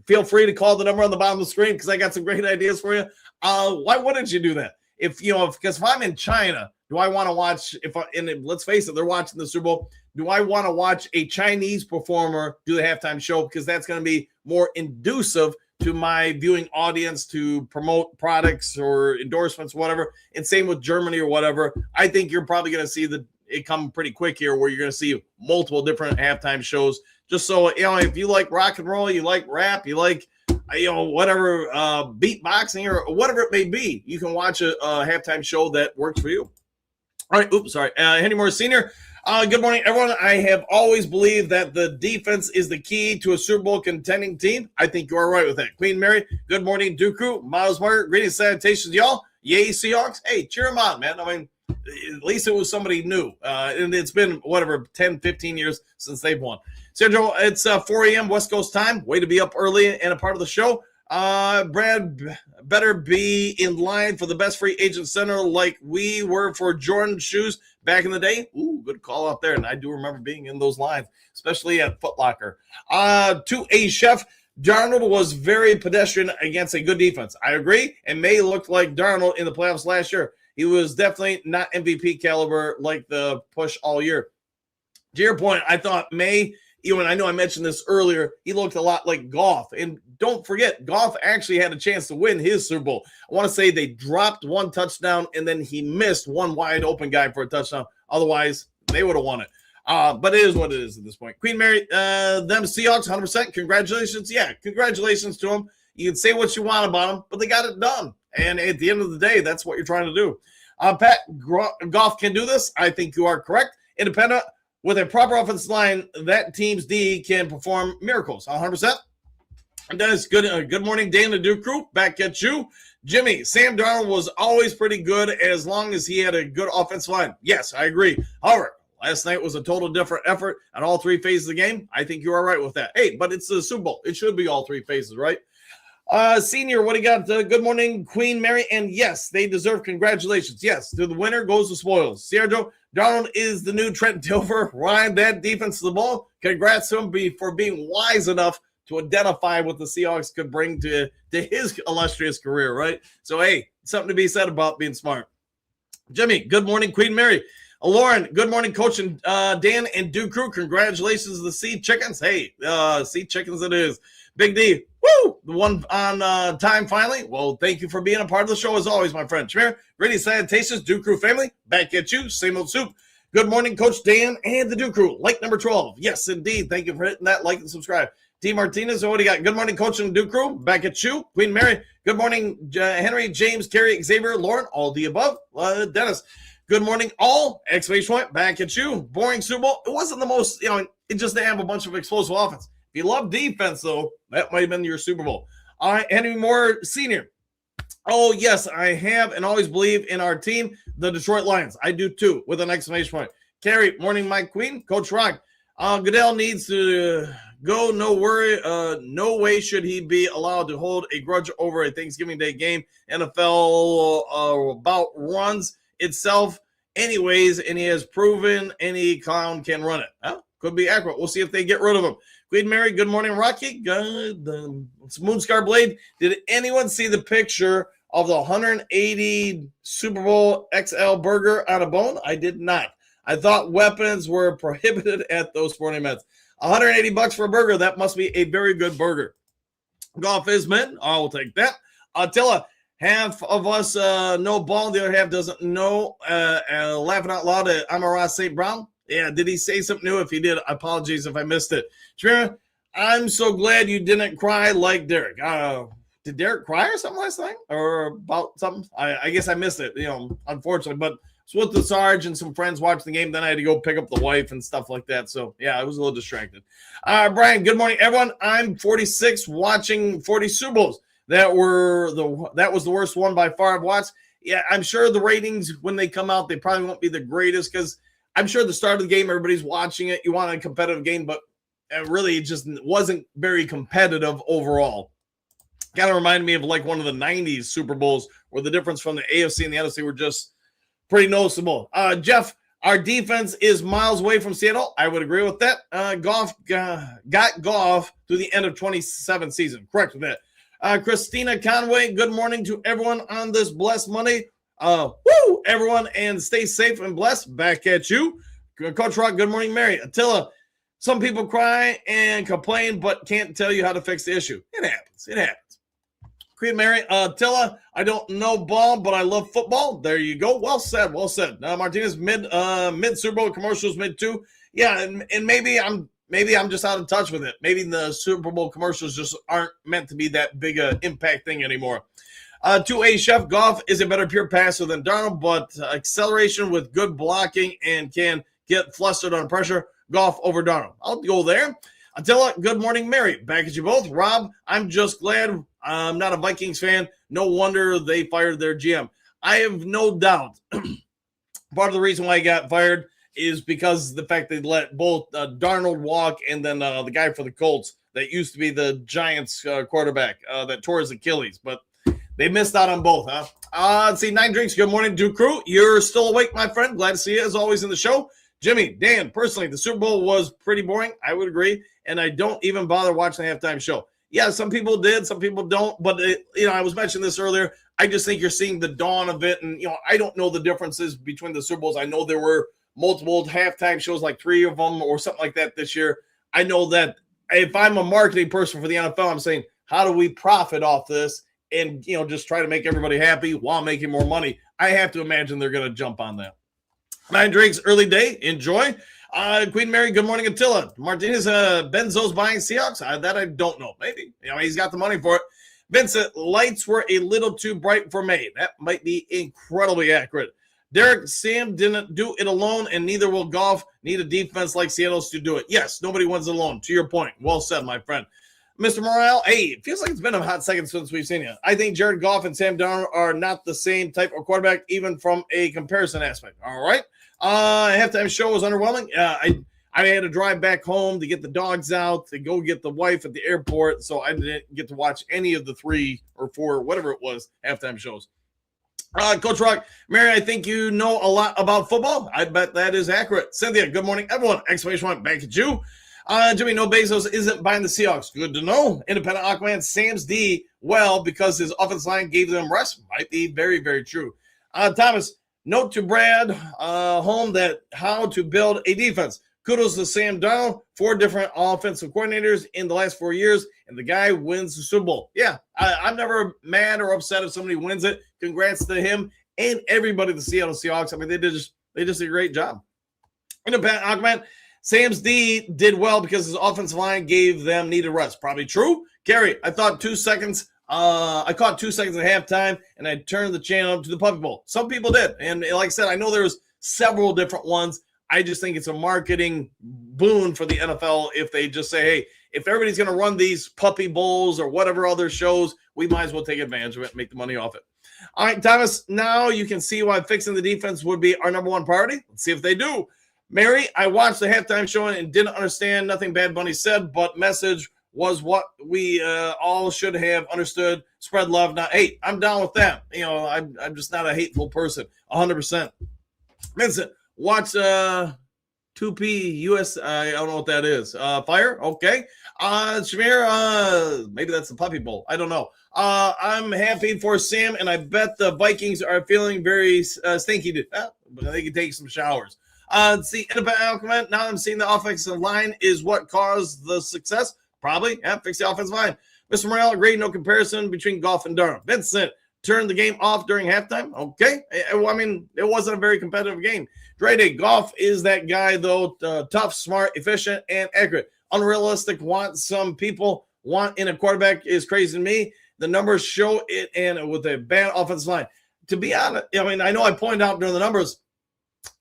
feel free to call the number on the bottom of the screen because I got some great ideas for you. Why wouldn't you do that? Because if I'm in China, do I want to watch, let's face it, they're watching the Super Bowl. Do I want to watch a Chinese performer do the halftime show? Because that's going to be more inducive to my viewing audience to promote products or endorsements, whatever. And same with Germany or whatever. I think you're probably going to see it come pretty quick here where you're going to see multiple different halftime shows. Just so, if you like rock and roll, you like rap, you like, whatever, beatboxing or whatever it may be, you can watch a halftime show that works for you. All right. Oops, sorry. Henry Moore Sr. Good morning, everyone. I have always believed that the defense is the key to a Super Bowl contending team. I think you are right with that. Queen Mary, good morning, Dooku. Miles Margaret, greetings, salutations, y'all. Yay, Seahawks. Hey, cheer them on, man. I mean, at least it was somebody new. And it's been, 10, 15 years since they've won. Sergio, it's 4 a.m. West Coast time. Way to be up early and a part of the show. Brad better be in line for the best free agent center like we were for Jordan shoes back in the day. Ooh, good call out there. And I do remember being in those lines, especially at Foot Locker. To a chef, Darnold was very pedestrian against a good defense. I agree. And May looked like Darnold in the playoffs last year. He was definitely not MVP caliber like the push all year. To your point, I thought May, I know I mentioned this earlier, he looked a lot like Goff. And don't forget, Goff actually had a chance to win his Super Bowl. I want to say they dropped one touchdown, and then he missed one wide open guy for a touchdown. Otherwise, they would have won it. But it is what it is at this point. Queen Mary, them Seahawks, 100%. Congratulations. Yeah, congratulations to them. You can say what you want about them, but they got it done. And at the end of the day, that's what you're trying to do. Pat, Goff can do this. I think you are correct. Independent, with a proper offensive line, that team's D can perform miracles. 100%. And Dennis, good morning, Dana Duke Crew. Back at you. Jimmy, Sam Darnold was always pretty good as long as he had a good offensive line. Yes, I agree. However, last night was a total different effort on all three phases of the game. I think you are right with that. Hey, but it's the Super Bowl. It should be all three phases, right? Senior, what do you got? Good morning, Queen Mary. And yes, they deserve congratulations. Yes, to the winner goes the spoils. Sergio, Darnold is the new Trent Dilfer. Ryan, that defense to the ball. Congrats to him for being wise enough to identify what the Seahawks could bring to his illustrious career, right? So, hey, something to be said about being smart. Jimmy, good morning, Queen Mary. Lauren, good morning, Coach and Dan and Duke Crew. Congratulations to the Sea Chickens. Hey, Sea Chickens it is. Big D, woo, the one on time finally. Well, thank you for being a part of the show as always, my friend. Shamir, greetings, salutations, Duke Crew family. Back at you, same old soup. Good morning, Coach Dan and the Duke Crew. Like number 12. Yes, indeed. Thank you for hitting that like and subscribe. T. Martinez, what do you got? Good morning, Coach and Duke Crew. Back at you. Queen Mary, good morning, Henry, James, Carrie, Xavier, Lauren, all the above. Dennis, good morning, all. Exclamation point, back at you. Boring Super Bowl. It wasn't the most, it just didn't have a bunch of explosive offense. If you love defense, though, that might have been your Super Bowl. All right, Henry Moore Sr. Oh, yes, I have and always believe in our team, the Detroit Lions. I do, too, with an exclamation point. Carrie, morning, my queen. Coach Rock. Goodell needs to go. No worry. No way should he be allowed to hold a grudge over a Thanksgiving Day game. NFL about runs itself anyways, and he has proven any clown can run it. Huh? Could be accurate. We'll see if they get rid of him. Queen Mary, good morning, Rocky. Good. It's Moonscar Blade. Did anyone see the picture of the 180 Super Bowl XL burger on a bone? I did not. I thought weapons were prohibited at those sporting events. $180 for a burger. That must be a very good burger. Golf is men. I will take that. Attila, half of us know ball. The other half doesn't know. Laughing out loud at Amara St. Brown. Yeah, did he say something new? If he did, apologies if I missed it. Shamira, I'm so glad you didn't cry like Derek. Did Derek cry or something last night? Or about something? I guess I missed it, unfortunately. But it's with the Sarge and some friends watching the game. Then I had to go pick up the wife and stuff like that. So, yeah, I was a little distracted. Brian, good morning, everyone. I'm 46 watching 40 Super Bowls. That was the worst one by far I've watched. Yeah, I'm sure the ratings, when they come out, they probably won't be the greatest because I'm sure the start of the game, everybody's watching it. You want a competitive game, but really it just wasn't very competitive overall. Kind of reminded me of like one of the 90s Super Bowls where the difference from the AFC and the NFC were just pretty noticeable. Jeff, our defense is miles away from Seattle. I would agree with that. Goff got Goff through the end of 27 season. Correct with that. Christina Conway, good morning to everyone on this blessed Monday. Everyone, and stay safe and blessed. Back at you. Coach Rock, good morning, Mary. Attila, some people cry and complain, but can't tell you how to fix the issue. It happens. Queen Mary, Attila, I don't know ball, but I love football. There you go. Well said. Martinez, mid Super Bowl commercials, mid too. Yeah, and maybe I'm just out of touch with it. Maybe the Super Bowl commercials just aren't meant to be that big a impact thing anymore. 2A Chef, Goff is a better pure passer than Darnold, but acceleration with good blocking and can get flustered under pressure. Goff over Darnold. I'll go there. Attila, good morning, Mary. Back at you both. Rob, I'm just glad I'm not a Vikings fan. No wonder they fired their GM. I have no doubt part of the reason why he got fired is because of the fact they let both Darnold walk and then the guy for the Colts that used to be the Giants quarterback that tore his Achilles. But they missed out on both, huh? Let's see, 9 Drinks. Good morning, Duke Crew. You're still awake, my friend. Glad to see you, as always, in the show. Jimmy, Dan, personally, the Super Bowl was pretty boring. I would agree. And I don't even bother watching the halftime show. Yeah, some people did. Some people don't. But, I was mentioning this earlier. I just think you're seeing the dawn of it. And, I don't know the differences between the Super Bowls. I know there were multiple halftime shows, like 3 of them or something like that this year. I know that if I'm a marketing person for the NFL, I'm saying, how do we profit off this? And, just try to make everybody happy while making more money. I have to imagine they're going to jump on that. 9 Drinks, early day. Enjoy. Queen Mary, good morning, Attila. Martinez, Benzo's buying Seahawks? That I don't know. Maybe. He's got the money for it. Vincent, lights were a little too bright for May. That might be incredibly accurate. Derek, Sam didn't do it alone, and neither will Goff. Need a defense like Seattle's to do it. Yes, nobody wins alone. To your point. Well said, my friend. Mr. Morale, hey, it feels like it's been a hot second since we've seen you. I think Jared Goff and Sam Darnold are not the same type of quarterback, even from a comparison aspect. All right. Halftime show was underwhelming. I had to drive back home to get the dogs out, to go get the wife at the airport, so I didn't get to watch any of the 3 or 4, whatever it was, halftime shows. Coach Rock, Mary, I think you know a lot about football. I bet that is accurate. Cynthia, good morning, everyone. Exclamation point, back at you. Jimmy, no Bezos isn't buying the Seahawks. Good to know. Independent Aquaman, Sam's D, well, because his offense line gave them rest. Might be very, very true. Thomas, note to Brad Home that how to build a defense. Kudos to Sam Darnold, 4 different offensive coordinators in the last 4 years, and the guy wins the Super Bowl. Yeah, I'm never mad or upset if somebody wins it. Congrats to him and everybody at the Seattle Seahawks. I mean, they just did a great job. Independent Aquaman, Sam's D did well because his offensive line gave them needed rest. Probably true. Gary, I thought 2 seconds. I caught 2 seconds at halftime, and I turned the channel up to the Puppy Bowl. Some people did, and like I said, I know there's several different ones. I just think it's a marketing boon for the NFL if they just say, hey, if everybody's going to run these Puppy Bowls or whatever other shows, we might as well take advantage of it and make the money off it. All right, Thomas, now you can see why fixing the defense would be our number 1 priority. Let's see if they do. Mary, I watched the halftime show and didn't understand nothing Bad Bunny said, but message was what we all should have understood. Spread love, not hate. I'm down with that. I'm just not a hateful person, 100%. Vincent, watch 2P US. I don't know what that is. Fire, okay. Shamir, maybe that's the Puppy Bowl. I don't know. I'm happy for Sam, and I bet the Vikings are feeling very stinky. But they can take some showers. See, now I'm seeing the offensive line is what caused the success. Probably, yeah, fix the offensive line. Mr. Morale, agreed, no comparison between Goff and Darnold. Vincent, turned the game off during halftime. Okay. I mean, it wasn't a very competitive game. Dre Goff is that guy, though, tough, smart, efficient, and accurate. Unrealistic, some people want in a quarterback is crazy to me. The numbers show it, and with a bad offensive line. To be honest, I mean, I know I pointed out during the numbers,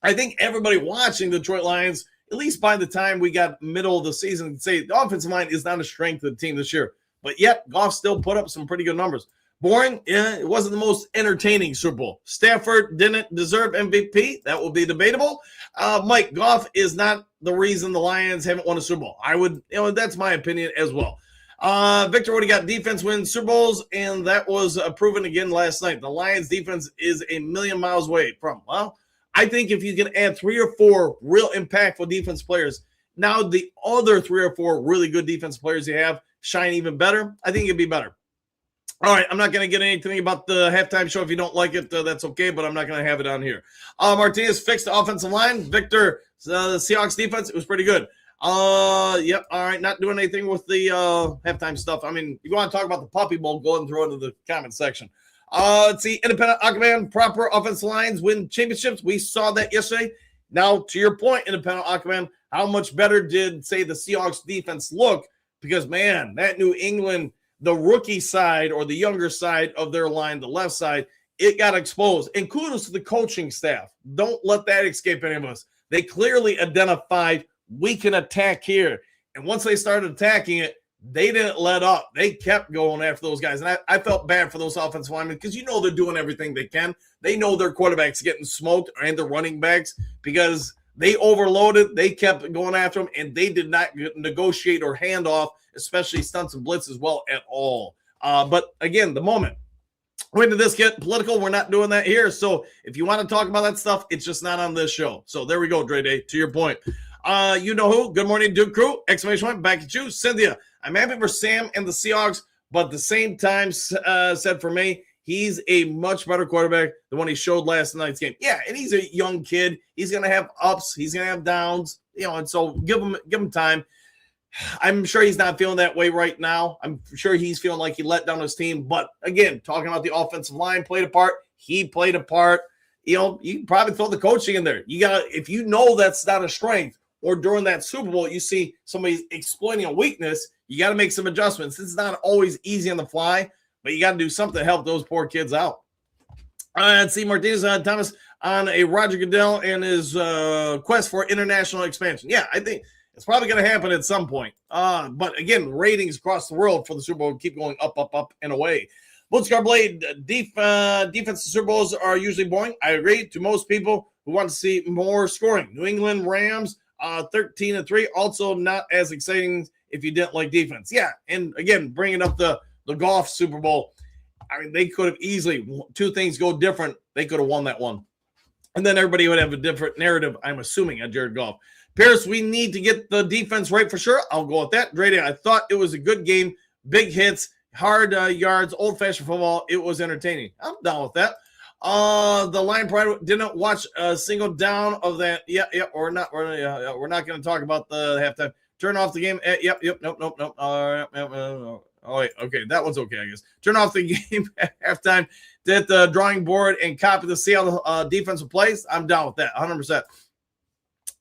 I think everybody watching the Detroit Lions, at least by the time we got middle of the season, can say the offensive line is not a strength of the team this year. But yet, Goff still put up some pretty good numbers. Boring? Yeah, it wasn't the most entertaining Super Bowl. Stafford didn't deserve MVP. That will be debatable. Mike, Goff is not the reason the Lions haven't won a Super Bowl. That's my opinion as well. Victor, what do you got? Defense wins Super Bowls, and that was proven again last night. The Lions defense is a million miles away from, well, I think if you can add 3 or 4 real impactful defense players, now the other 3 or 4 really good defense players you have shine even better, I think it'd be better. All right, I'm not going to get anything about the halftime show. If you don't like it, that's okay, but I'm not going to have it on here. Martinez fixed the offensive line. Victor, the Seahawks defense, it was pretty good. Yep, all right, not doing anything with the halftime stuff. I mean, you want to talk about the Puppy Bowl, go ahead and throw it into the comment section. Let's see, independent Aquaman, proper offensive lines win championships. We saw that yesterday. Now, to your point, independent Aquaman, how much better did, say, the Seahawks defense look? Because, man, that New England – the rookie side or the younger side of their line, the left side, it got exposed. And kudos to the coaching staff. Don't let that escape any of us. They clearly identified we can attack here. And once they started attacking it, they didn't let up. They kept going after those guys. And I felt bad for those offensive linemen because you know they're doing everything they can. They know their quarterback's getting smoked and their running backs because they overloaded. They kept going after them, and they did not negotiate or hand off, especially stunts and blitz as well at all. But again, the moment. When did this get political? We're not doing that here. So if you want to talk about that stuff, it's just not on this show. So there we go, Dre Day, to your point. You know who? Good morning, Duke Crew. Exclamation point. Back at you. Cynthia, I'm happy for Sam and the Seahawks, but at the same time said for me, he's a much better quarterback than what he showed last night's game. Yeah, and he's a young kid. He's going to have ups. He's going to have downs. You know, and so give him time. I'm sure he's not feeling that way right now. I'm sure he's feeling like he let down his team. But again, talking about the offensive line played a part. He played a part. You know, you can probably throw the coaching in there. You got to, if you know that's not a strength, or during that Super Bowl, you see somebody exploiting a weakness, you got to make some adjustments. It's not always easy on the fly, but you got to do something to help those poor kids out. Let's see, Martinez Thomas on a Roger Goodell and his quest for international expansion. Yeah, I think it's probably going to happen at some point. But again, ratings across the world for the Super Bowl keep going up, up, up, and away. Blitzcar Blade, defensive Super Bowls are usually boring. I agree. To most people who want to see more scoring. New England Rams, 13-3, also not as exciting if you didn't like defense. Yeah, and again, bringing up the Goff Super Bowl, I mean, they could have easily, two things go different, they could have won that one. And then everybody would have a different narrative, I'm assuming, on Jared Goff. Pierce, we need to get the defense right for sure. I'll go with that. Drady, I thought it was a good game. Big hits, hard yards, old-fashioned football. It was entertaining. I'm down with that. The Lion Pride didn't watch a single down of that. Yeah, or not. We're not going to talk about the halftime. Turn off the game. Yep. Nope. Oh, wait. Okay, that one's okay, I guess. Turn off the game at halftime. Did the drawing board and copy the Seattle defensive plays. I'm down with that, 100%.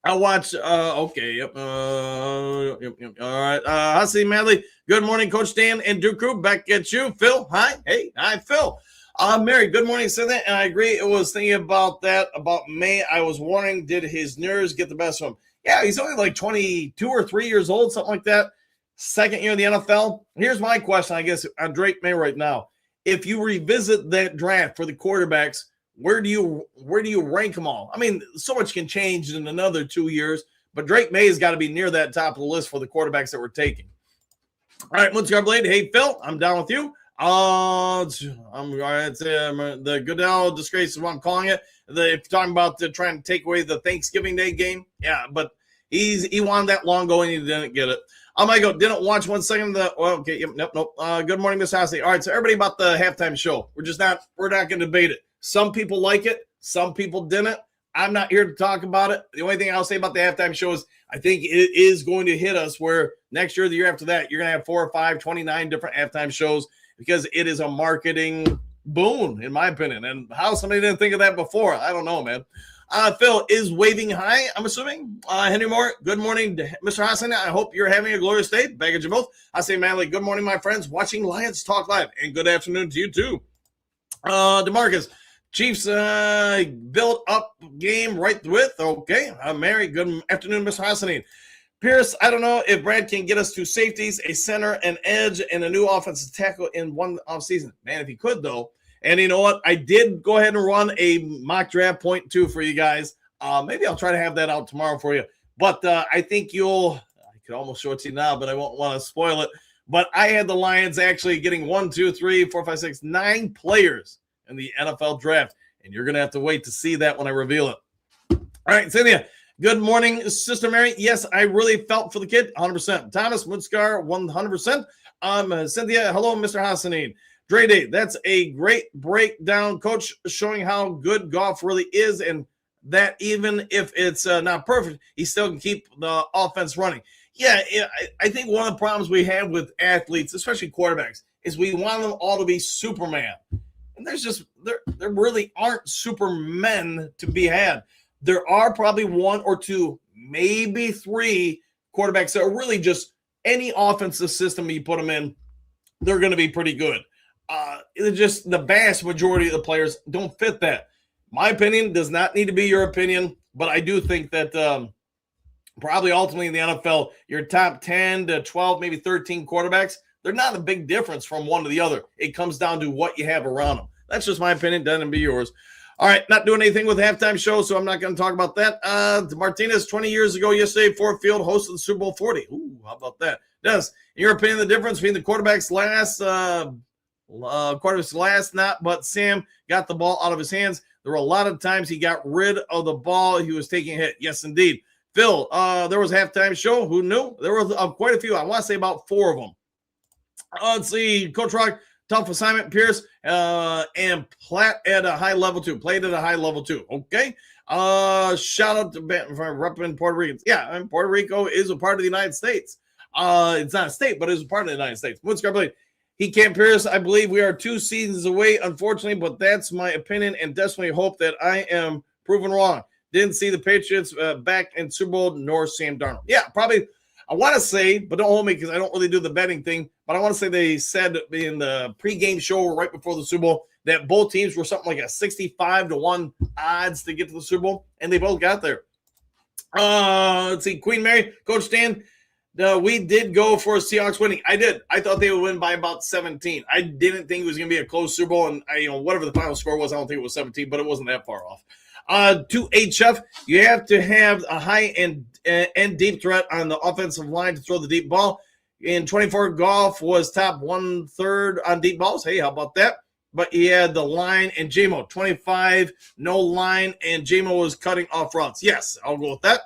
I watch. Okay. Yep. All right. Hussey Madley. Good morning, Coach Dan and Duke Crew. Back at you, Phil. Hi. Hey. Hi, Phil. Mary. Good morning, Cynthia. And I agree. It was thinking about that about May. I was wondering, did his nerves get the best of him? Yeah, he's only like 22 or 3 years old, something like that. Second year in the NFL. Here's my question, I guess, on Drake May right now. If you revisit that draft for the quarterbacks, where do you rank them all? I mean, so much can change in another 2 years, but Drake May has got to be near that top of the list for the quarterbacks that we're taking. All right, Moonscar Blade. Hey, Phil, I'm down with you. The Goodell disgrace is what I'm calling it. If you're talking about trying to take away the Thanksgiving Day game, yeah, but he wanted that long ago and he didn't get it. I might go, didn't watch 1 second of the, well, okay, yep, nope. Good morning, Miss Hossey. All right, so everybody about the halftime show. We're not going to debate it. Some people like it. Some people didn't. I'm not here to talk about it. The only thing I'll say about the halftime show is I think it is going to hit us where next year, the year after that, you're going to have 4 or 5, 29 different halftime shows because it is a marketing boon, in my opinion. And how somebody didn't think of that before, I don't know, man. Phil is waving high, I'm assuming. Henry Moore, good morning, Mr. Hassan. I hope you're having a glorious day. Back at you both. Hassan Manley, good morning, my friends, watching Lions Talk Live. And good afternoon to you, too. DeMarcus, Chiefs build up game right with. Okay. Mary, good afternoon, Mr. Hassan. Pierce, I don't know if Brad can get us 2 safeties, a center, an edge, and a new offensive tackle in one offseason. Man, if he could, though. And you know what? I did go ahead and run a mock draft 0.2 for you guys. Maybe I'll try to have that out tomorrow for you. But I think I could almost show it to you now, but I won't want to spoil it. But I had the Lions actually getting 1, 2, 3, 4, 5, 6, 9 players in the NFL draft. And you're going to have to wait to see that when I reveal it. All right, Cynthia. Good morning, Sister Mary. Yes, I really felt for the kid, 100%. Thomas Woodskar, 100%. Cynthia, hello, Mr. Hassanin. Dre Day, that's a great breakdown, Coach, showing how good Goff really is, and that even if it's not perfect, he still can keep the offense running. Yeah, I think one of the problems we have with athletes, especially quarterbacks, is we want them all to be Superman. And there really aren't supermen to be had. There are probably one or two, maybe three quarterbacks that are really just any offensive system you put them in, they're going to be pretty good. It's just the vast majority of the players don't fit that. My opinion does not need to be your opinion, but I do think that probably ultimately in the NFL, your top 10 to 12, maybe 13 quarterbacks, they're not a big difference from one to the other. It comes down to what you have around them. That's just my opinion. Doesn't be yours. All right, not doing anything with the halftime show, so I'm not going to talk about that. Martinez, 20 years ago yesterday, Ford Field hosted the Super Bowl 40. Ooh, how about that? Dennis, in your opinion, the difference between the quarterback's last, but Sam got the ball out of his hands. There were a lot of times he got rid of the ball. He was taking a hit. Yes, indeed. Phil, there was a halftime show. Who knew? There were quite a few. I want to say about 4 of them. Let's see. Coach Rock, tough assignment. Pierce and Platt at a high level too. Played at a high level too. Okay. Shout out to Ben for repping Puerto Rican. Yeah, I mean, Puerto Rico is a part of the United States. It's not a state, but it's a part of the United States. He can't Pierce. I believe we are 2 seasons away, unfortunately, but that's my opinion, and definitely hope that I am proven wrong. Didn't see the Patriots back in Super Bowl nor Sam Darnold. Yeah, probably. I want to say, but don't hold me because I don't really do the betting thing, but I want to say they said in the pregame show right before the Super Bowl that both teams were something like a 65-1 odds to get to the Super Bowl, and they both got there. Let's see. Queen Mary, Coach Dan, we did go for Seahawks winning. I did. I thought they would win by about 17. I didn't think it was going to be a close Super Bowl, and whatever the final score was, I don't think it was 17, but it wasn't that far off. To HF, you have to have a high and deep threat on the offensive line to throw the deep ball. In 24, Goff was top 1/3 on deep balls. Hey, how about that? But he had the line and JMO. 25, no line, and JMO was cutting off routes. Yes, I'll go with that.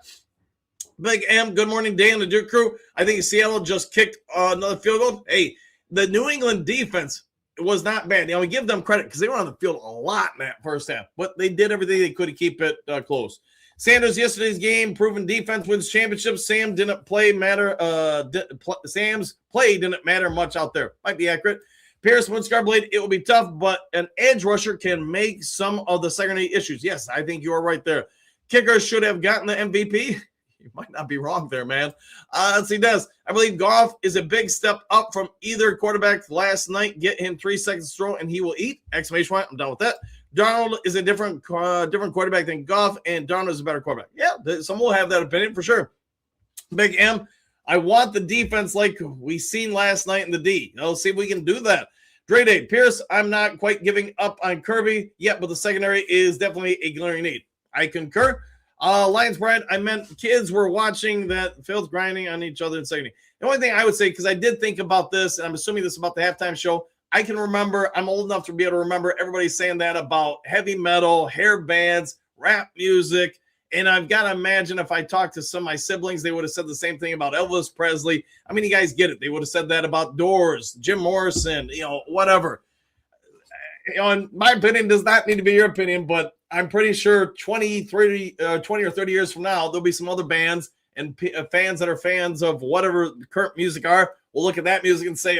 Big M, good morning, Dan, the Duke crew. I think Seattle just kicked another field goal. Hey, the New England defense was not bad. We give them credit because they were on the field a lot in that first half, but they did everything they could to keep it close. Sanders, yesterday's game, proven defense wins championships. Sam's play didn't matter much out there. Might be accurate. Pierce, Winscar Blade, it will be tough, but an edge rusher can make some of the secondary issues. Yes, I think you are right there. Kicker should have gotten the MVP. You might not be wrong there, man. Let's see, Des. I believe Goff is a big step up from either quarterback last night. Get him 3 seconds to throw, and he will eat. Exclamation point. I'm done with that. Darnold is a different quarterback than Goff, and Darnold is a better quarterback. Yeah, some will have that opinion for sure. Big M, I want the defense like we seen last night in the D. Let's see if we can do that. Dre Day, Pierce, I'm not quite giving up on Kirby yet, but the secondary is definitely a glaring need. I concur. Lions Brad, I meant kids were watching that fields grinding on each other in secondary. The only thing I would say, because I did think about this, and I'm assuming this is about the halftime show, I can remember, I'm old enough to be able to remember everybody saying that about heavy metal, hair bands, rap music, and I've got to imagine if I talked to some of my siblings, they would have said the same thing about Elvis Presley. I mean, you guys get it. They would have said that about Doors, Jim Morrison, whatever. In my opinion, does not need to be your opinion, but I'm pretty sure 20 or 30 years from now, there'll be some other bands and fans that are fans of whatever current music are will look at that music and say,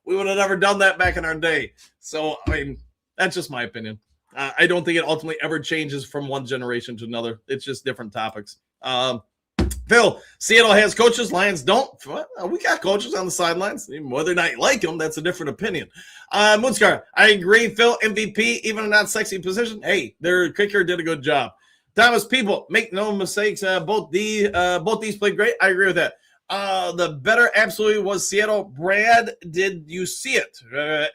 we would have never done that back in our day. So, I mean, that's just my opinion. I don't think it ultimately ever changes from one generation to another. It's just different topics. Phil, Seattle has coaches. Lions don't. Well, we got coaches on the sidelines. Whether or not you like them, that's a different opinion. Moonscar, I agree. Phil, MVP, even in a not sexy position. Hey, their kicker did a good job. Thomas, people, make no mistakes. Both these played great. I agree with that. The better absolutely was Seattle. Brad, did you see it?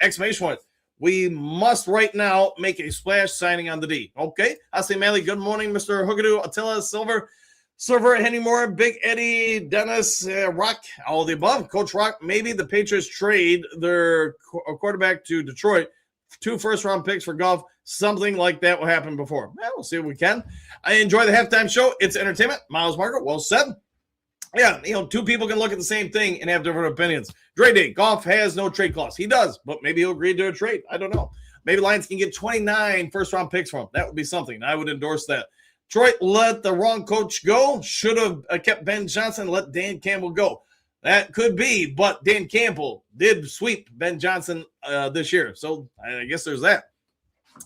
Exclamation point. We must right now make a splash signing on the D. Okay. I say, Manley, good morning, Mr. Hookadoo, Attila, Silver, Henry Moore, Big Eddie, Dennis, Rock, all the above. Coach Rock, maybe the Patriots trade their quarterback to Detroit. 2 first-round picks for Goff. Something like that will happen before. We'll see if we can. I enjoy the halftime show. It's entertainment. Miles Margaret, well said. Yeah, two people can look at the same thing and have different opinions. Dre Day, Goff has no trade clause. He does, but maybe he'll agree to a trade. I don't know. Maybe Lions can get 29 first-round picks from him. That would be something. I would endorse that. Detroit let the wrong coach go. Should have kept Ben Johnson, let Dan Campbell go. That could be, but Dan Campbell did sweep Ben Johnson this year. So I guess there's that.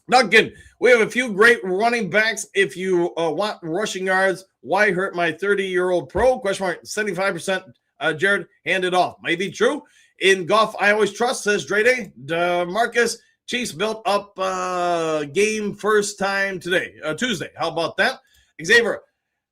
Duncan, we have a few great running backs. If you want rushing yards, why hurt my 30-year-old pro? Question mark. 75%. Jared, hand it off. Might be true. In Goff, I always trust, says Dre Day. DeMarcus, Chiefs built up game first time today, Tuesday. How about that? Xavier,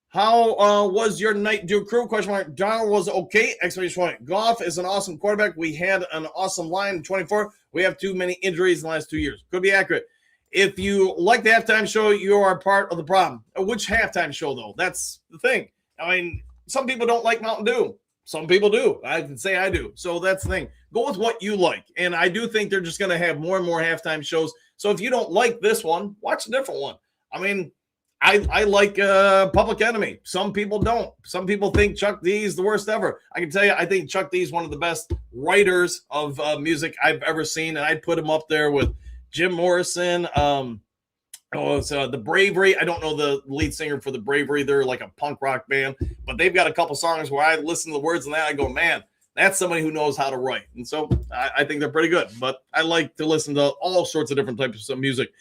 how was your night due crew? Question mark. Donald was okay. Exclamation point. Goff is an awesome quarterback. We had an awesome line in 24. We have too many injuries in the last 2 years. Could be accurate. If you like the halftime show, you are part of the problem. Which halftime show, though? That's the thing. I mean, some people don't like Mountain Dew. Some people do. I can say I do. So that's the thing. Go with what you like. And I do think they're just going to have more and more halftime shows. So if you don't like this one, watch a different one. I mean, I like Public Enemy. Some people don't. Some people think Chuck D is the worst ever. I can tell you, I think Chuck D is one of the best writers of music I've ever seen. And I'd put him up there with Jim Morrison, the Bravery. I don't know the lead singer for the Bravery. They're like a punk rock band, but they've got a couple songs where I listen to the words and that I go, man, that's somebody who knows how to write. And so I think they're pretty good, but I like to listen to all sorts of different types of music.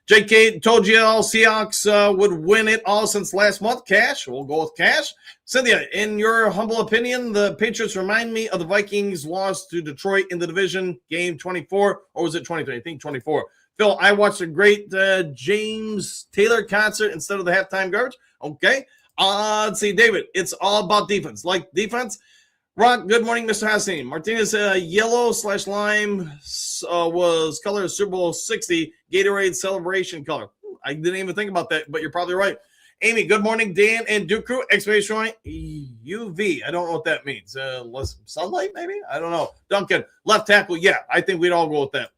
JK told you all Seahawks would win it all since last month. Cash, we'll go with Cash. Cynthia, in your humble opinion, the Patriots remind me of the Vikings loss to Detroit in the division game 24, or was it 23? I think 24. Phil, I watched a great James Taylor concert instead of the halftime garbage. Okay. Let's see, David, it's all about defense. Like defense. Rock, good morning, Mr. Hassan. Martinez, yellow/lime was color of Super Bowl 60 Gatorade celebration color. I didn't even think about that, but you're probably right. Amy, good morning, Dan and Duke Crew. Exclamation point, UV. I don't know what that means. Less sunlight, maybe? I don't know. Duncan, left tackle. Yeah, I think we'd all go with that.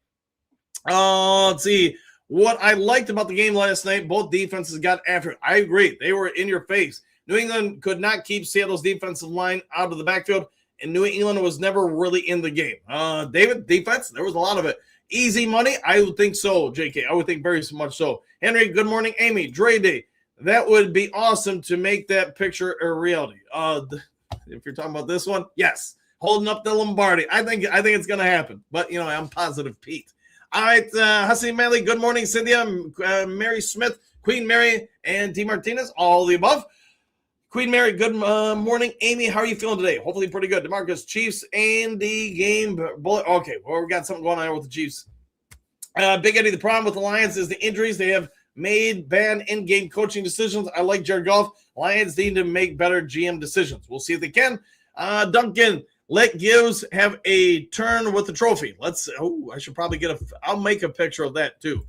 Let's see. What I liked about the game last night, both defenses got after it. I agree. They were in your face. New England could not keep Seattle's defensive line out of the backfield, and New England was never really in the game. David, defense, there was a lot of it. Easy money? I would think so, JK. I would think very much so. Henry, good morning. Amy, Dre Day. That would be awesome to make that picture a reality. If you're talking about this one, yes. Holding up the Lombardi. I think it's going to happen. But, I'm positive, Pete. All right, Hassan Manley, good morning. Cynthia, Mary Smith, Queen Mary, and T. Martinez, all the above. Queen Mary, good morning. Amy, how are you feeling today? Hopefully pretty good. DeMarcus, Chiefs, Andy, game. Okay, well, we got something going on with the Chiefs. Big Eddie, the problem with the Lions is the injuries. They have made bad in-game coaching decisions. I like Jared Goff. Lions need to make better GM decisions. We'll see if they can. Duncan, let Gibbs have a turn with the trophy. I should probably I'll make a picture of that too.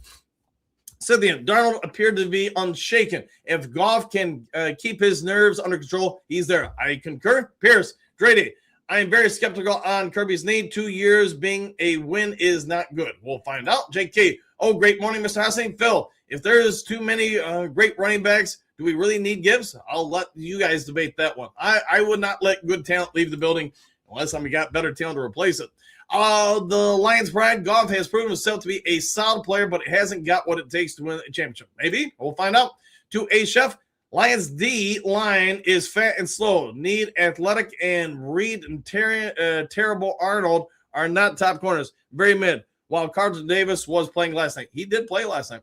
Cynthia, Darnold appeared to be unshaken. If Goff can keep his nerves under control, he's there. I concur. Pierce, Drady, I am very skeptical on Kirby's knee. 2 years being a win is not good. We'll find out. JK, great morning, Mr. Hassan. Phil, if there's too many great running backs, do we really need Gibbs? I'll let you guys debate that one. I would not let good talent leave the building unless we got better talent to replace it. The Lions' pride, Goff has proven himself to be a solid player, but it hasn't got what it takes to win a championship. Maybe. We'll find out. To A Chef, Lions' D line is fat and slow. Need athletic, and Reed and terrible Arnold are not top corners. Very mid. While Carlton Davis was playing last night. He did play last night.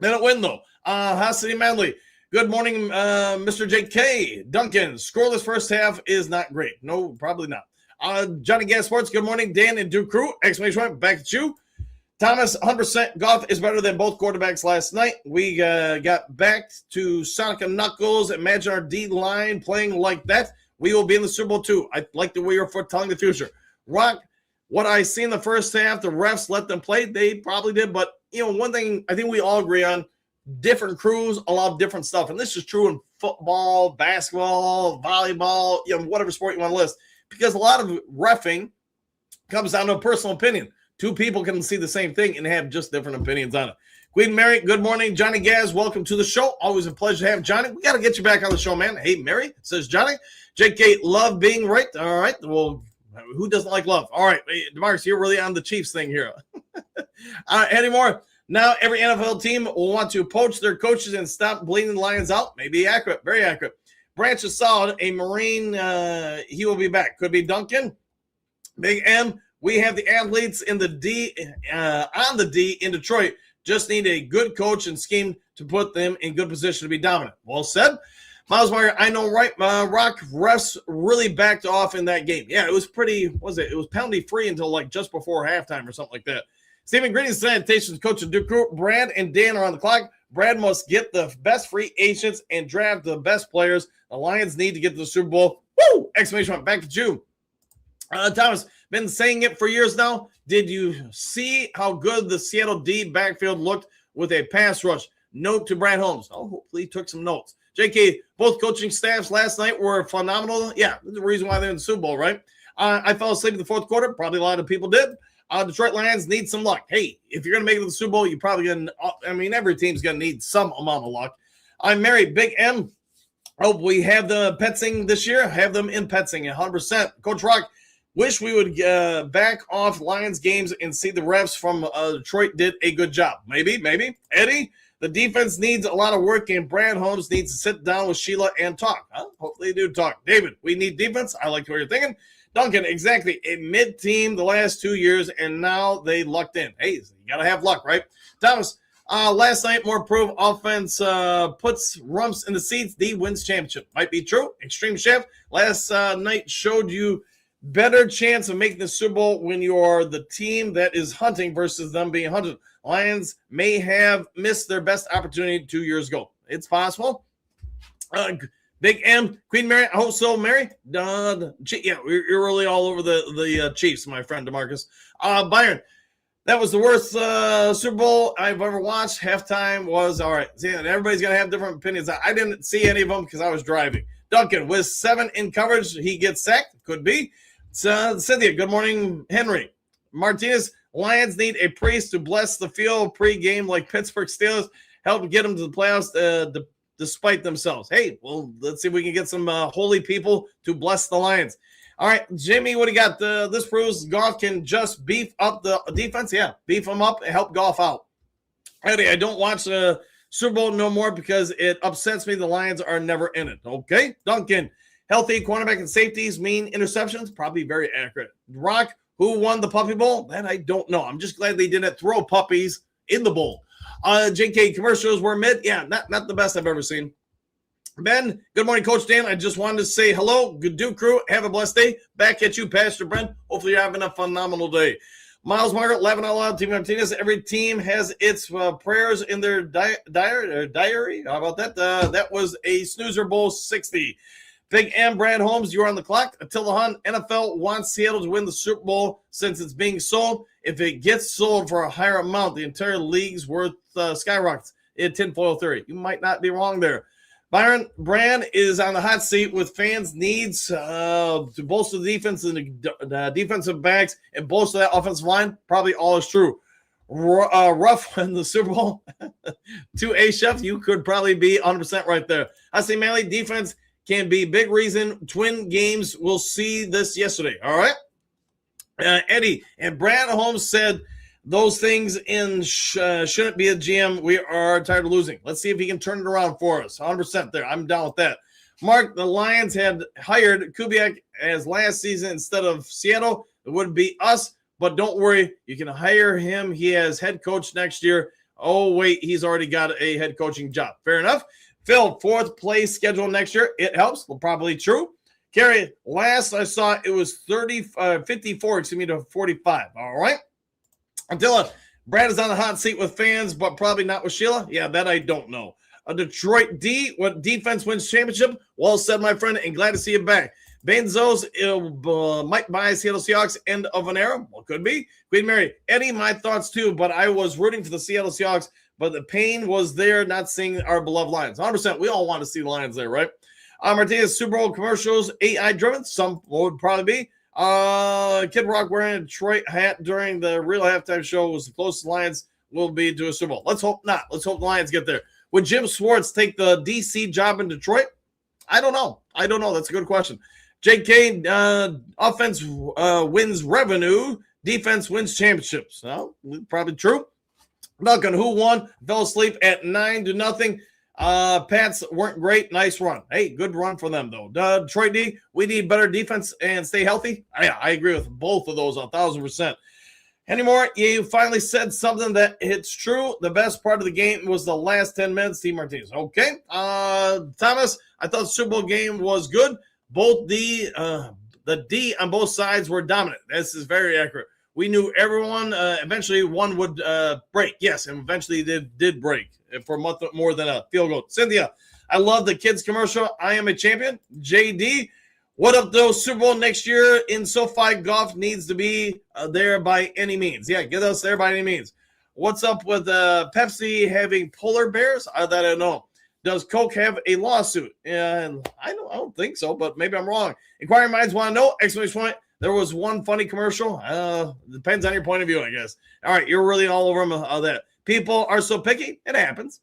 They don't win, though. Hassity Manley. Good morning, Mr. JK. Duncan, scoreless first half is not great. No, probably not. Johnny Gas Sports, good morning. Dan and Duke Crew, exclamation point, back at you. Thomas, 100% Goff is better than both quarterbacks last night. We got back to Sonic and Knuckles. Imagine our D line playing like that. We will be in the Super Bowl too. I like the way you're foretelling the future. Rock, what I see in the first half, the refs let them play. They probably did, but one thing I think we all agree on, different crews allow different stuff. And this is true in football, basketball, volleyball, whatever sport you want to list. Because a lot of reffing comes down to a personal opinion. Two people can see the same thing and have just different opinions on it. Queen Mary, good morning. Johnny Gaz, welcome to the show. Always a pleasure to have Johnny. We got to get you back on the show, man. Hey, Mary, says Johnny. JK, love being right. All right. Well, who doesn't like love? All right. DeMarcus, you're really on the Chiefs thing here. Anymore. Now, every NFL team will want to poach their coaches and stop bleeding the Lions out. Maybe accurate. Very accurate. Branch is solid. A Marine, he will be back. Could be Duncan. Big M, we have the athletes in the D, on the D in Detroit. Just need a good coach and scheme to put them in good position to be dominant. Well said. Miles Meyer, I know, right? Rock refs really backed off in that game. Yeah, it was pretty, it was penalty free until like just before halftime or something like that. Stephen Green, Sanitation's coach of Duke Crew. Brad and Dan are on the clock. Brad must get the best free agents and draft the best players. The Lions need to get to the Super Bowl. Woo! Exclamation mark. Back to June. Thomas, been saying it for years now. Did you see how good the Seattle D backfield looked with a pass rush? Note to Brad Holmes. Oh, hopefully he took some notes. JK, both coaching staffs last night were phenomenal. Yeah, that's the reason why they're in the Super Bowl, right? I fell asleep in the fourth quarter. Probably a lot of people did. Detroit Lions need some luck. Hey, if you're going to make it to the Super Bowl, you're probably going to, every team's going to need some amount of luck. I'm married. Big M. Hope we have the Petsing this year. Have them in Petsing 100%. Coach Rock, wish we would back off Lions games and see the refs from Detroit did a good job. Maybe. Eddie, the defense needs a lot of work, and Brad Holmes needs to sit down with Sheila and talk. Hopefully they do talk. David, we need defense. I like what you're thinking. Duncan, exactly. A mid-team the last 2 years, and now they lucked in. Hey, you got to have luck, right? Thomas, last night, more proof offense puts rumps in the seats. D wins championship. Might be true. Extreme Chef, last night showed you better chance of making the Super Bowl when you are the team that is hunting versus them being hunted. Lions may have missed their best opportunity 2 years ago. It's possible. Big M, Queen Mary, I hope so, Mary. Yeah, you're really all over the Chiefs, my friend DeMarcus. Byron, that was the worst Super Bowl I've ever watched. Halftime was all right. See, everybody's going to have different opinions. I didn't see any of them because I was driving. Duncan, with 7 in coverage, he gets sacked. Could be. Cynthia, good morning, Henry. Martinez, Lions need a priest to bless the field pre-game like Pittsburgh Steelers. Help get them to the playoffs despite themselves. Hey, well, let's see if we can get some holy people to bless the Lions. All right, Jimmy, what do you got? This proves Goff can just beef up the defense. Yeah, beef them up and help Goff out. Eddie, I don't watch the Super Bowl no more because it upsets me. The Lions are never in it. Okay, Duncan, healthy cornerback and safeties mean interceptions. Probably very accurate. Rock, who won the Puppy Bowl? That I don't know. I'm just glad they didn't throw puppies in the bowl. JK, commercials were mid. Yeah, not the best I've ever seen. Ben, good morning, Coach Dan. I just wanted to say hello. Good Duke crew. Have a blessed day. Back at you, Pastor Brent. Hopefully you're having a phenomenal day. Miles Margaret, laughing out loud, Team Martinez. Every team has its prayers in their diary. How about that? That was a Snoozer Bowl 60. Big M, Brad Holmes, you're on the clock. Attila Hunt, NFL wants Seattle to win the Super Bowl since it's being sold. If it gets sold for a higher amount, the entire league's worth skyrockets in tinfoil theory. You might not be wrong there. Byron Brand is on the hot seat with fans' needs to bolster the defense and the defensive backs and bolster that offensive line. Probably all is true. Rough in the Super Bowl. To A Chef, you could probably be 100% right there. I say Manly defense can be big reason. Twin games will see this yesterday. All right. Eddie and Brad Holmes said those things in shouldn't be a GM. We are tired of losing. Let's see if he can turn it around for us. 100% there. I'm down with that. Mark, the Lions had hired Kubiak as last season instead of Seattle. It would be us, but don't worry. You can hire him. He has head coach next year. Oh, wait, he's already got a head coaching job. Fair enough. Phil, fourth place schedule next year. It helps. Well, probably true. Kerry, last I saw it was 54, to 45. All right. Attila, Brad is on the hot seat with fans, but probably not with Sheila. Yeah, that I don't know. A Detroit D, what defense wins championship? Well said, my friend, and glad to see you back. Benzos might buy Seattle Seahawks end of an era. Well, could be. Queen Mary, Eddie, my thoughts too, but I was rooting for the Seattle Seahawks, but the pain was there not seeing our beloved Lions. 100%. We all want to see the Lions there, right? Martinez, Super Bowl commercials, AI driven. Some would probably be. Kid Rock wearing a Detroit hat during the real halftime show was the closest Lions will be to a Super Bowl. Let's hope not. Let's hope the Lions get there. Would Jim Schwartz take the DC job in Detroit? I don't know. That's a good question. JK, offense wins revenue. Defense wins championships. Well, probably true. Duncan, who won? Fell asleep at 9-0. Pats weren't great. Nice run. Hey, good run for them, though. Detroit D, we need better defense and stay healthy. I agree with both of those 1,000%. Anymore, you finally said something that it's true. The best part of the game was the last 10 minutes, Team Martinez. Okay. Thomas, I thought the Super Bowl game was good. Both the D on both sides were dominant. This is very accurate. We knew everyone. Eventually, one would break. Yes, and eventually they did break for a month more than a field goal. Cynthia, I love the kids commercial. I am a champion. JD, what up, though? Super Bowl next year in SoFi. Goff needs to be there by any means. Yeah, get us there by any means. What's up with Pepsi having polar bears? That I don't know. Does Coke have a lawsuit? And I don't think so, but maybe I'm wrong. Inquiring minds want to know. Exclamation point. There was one funny commercial. Depends on your point of view, I guess. All right, you're really all over them. That people are so picky. It happens.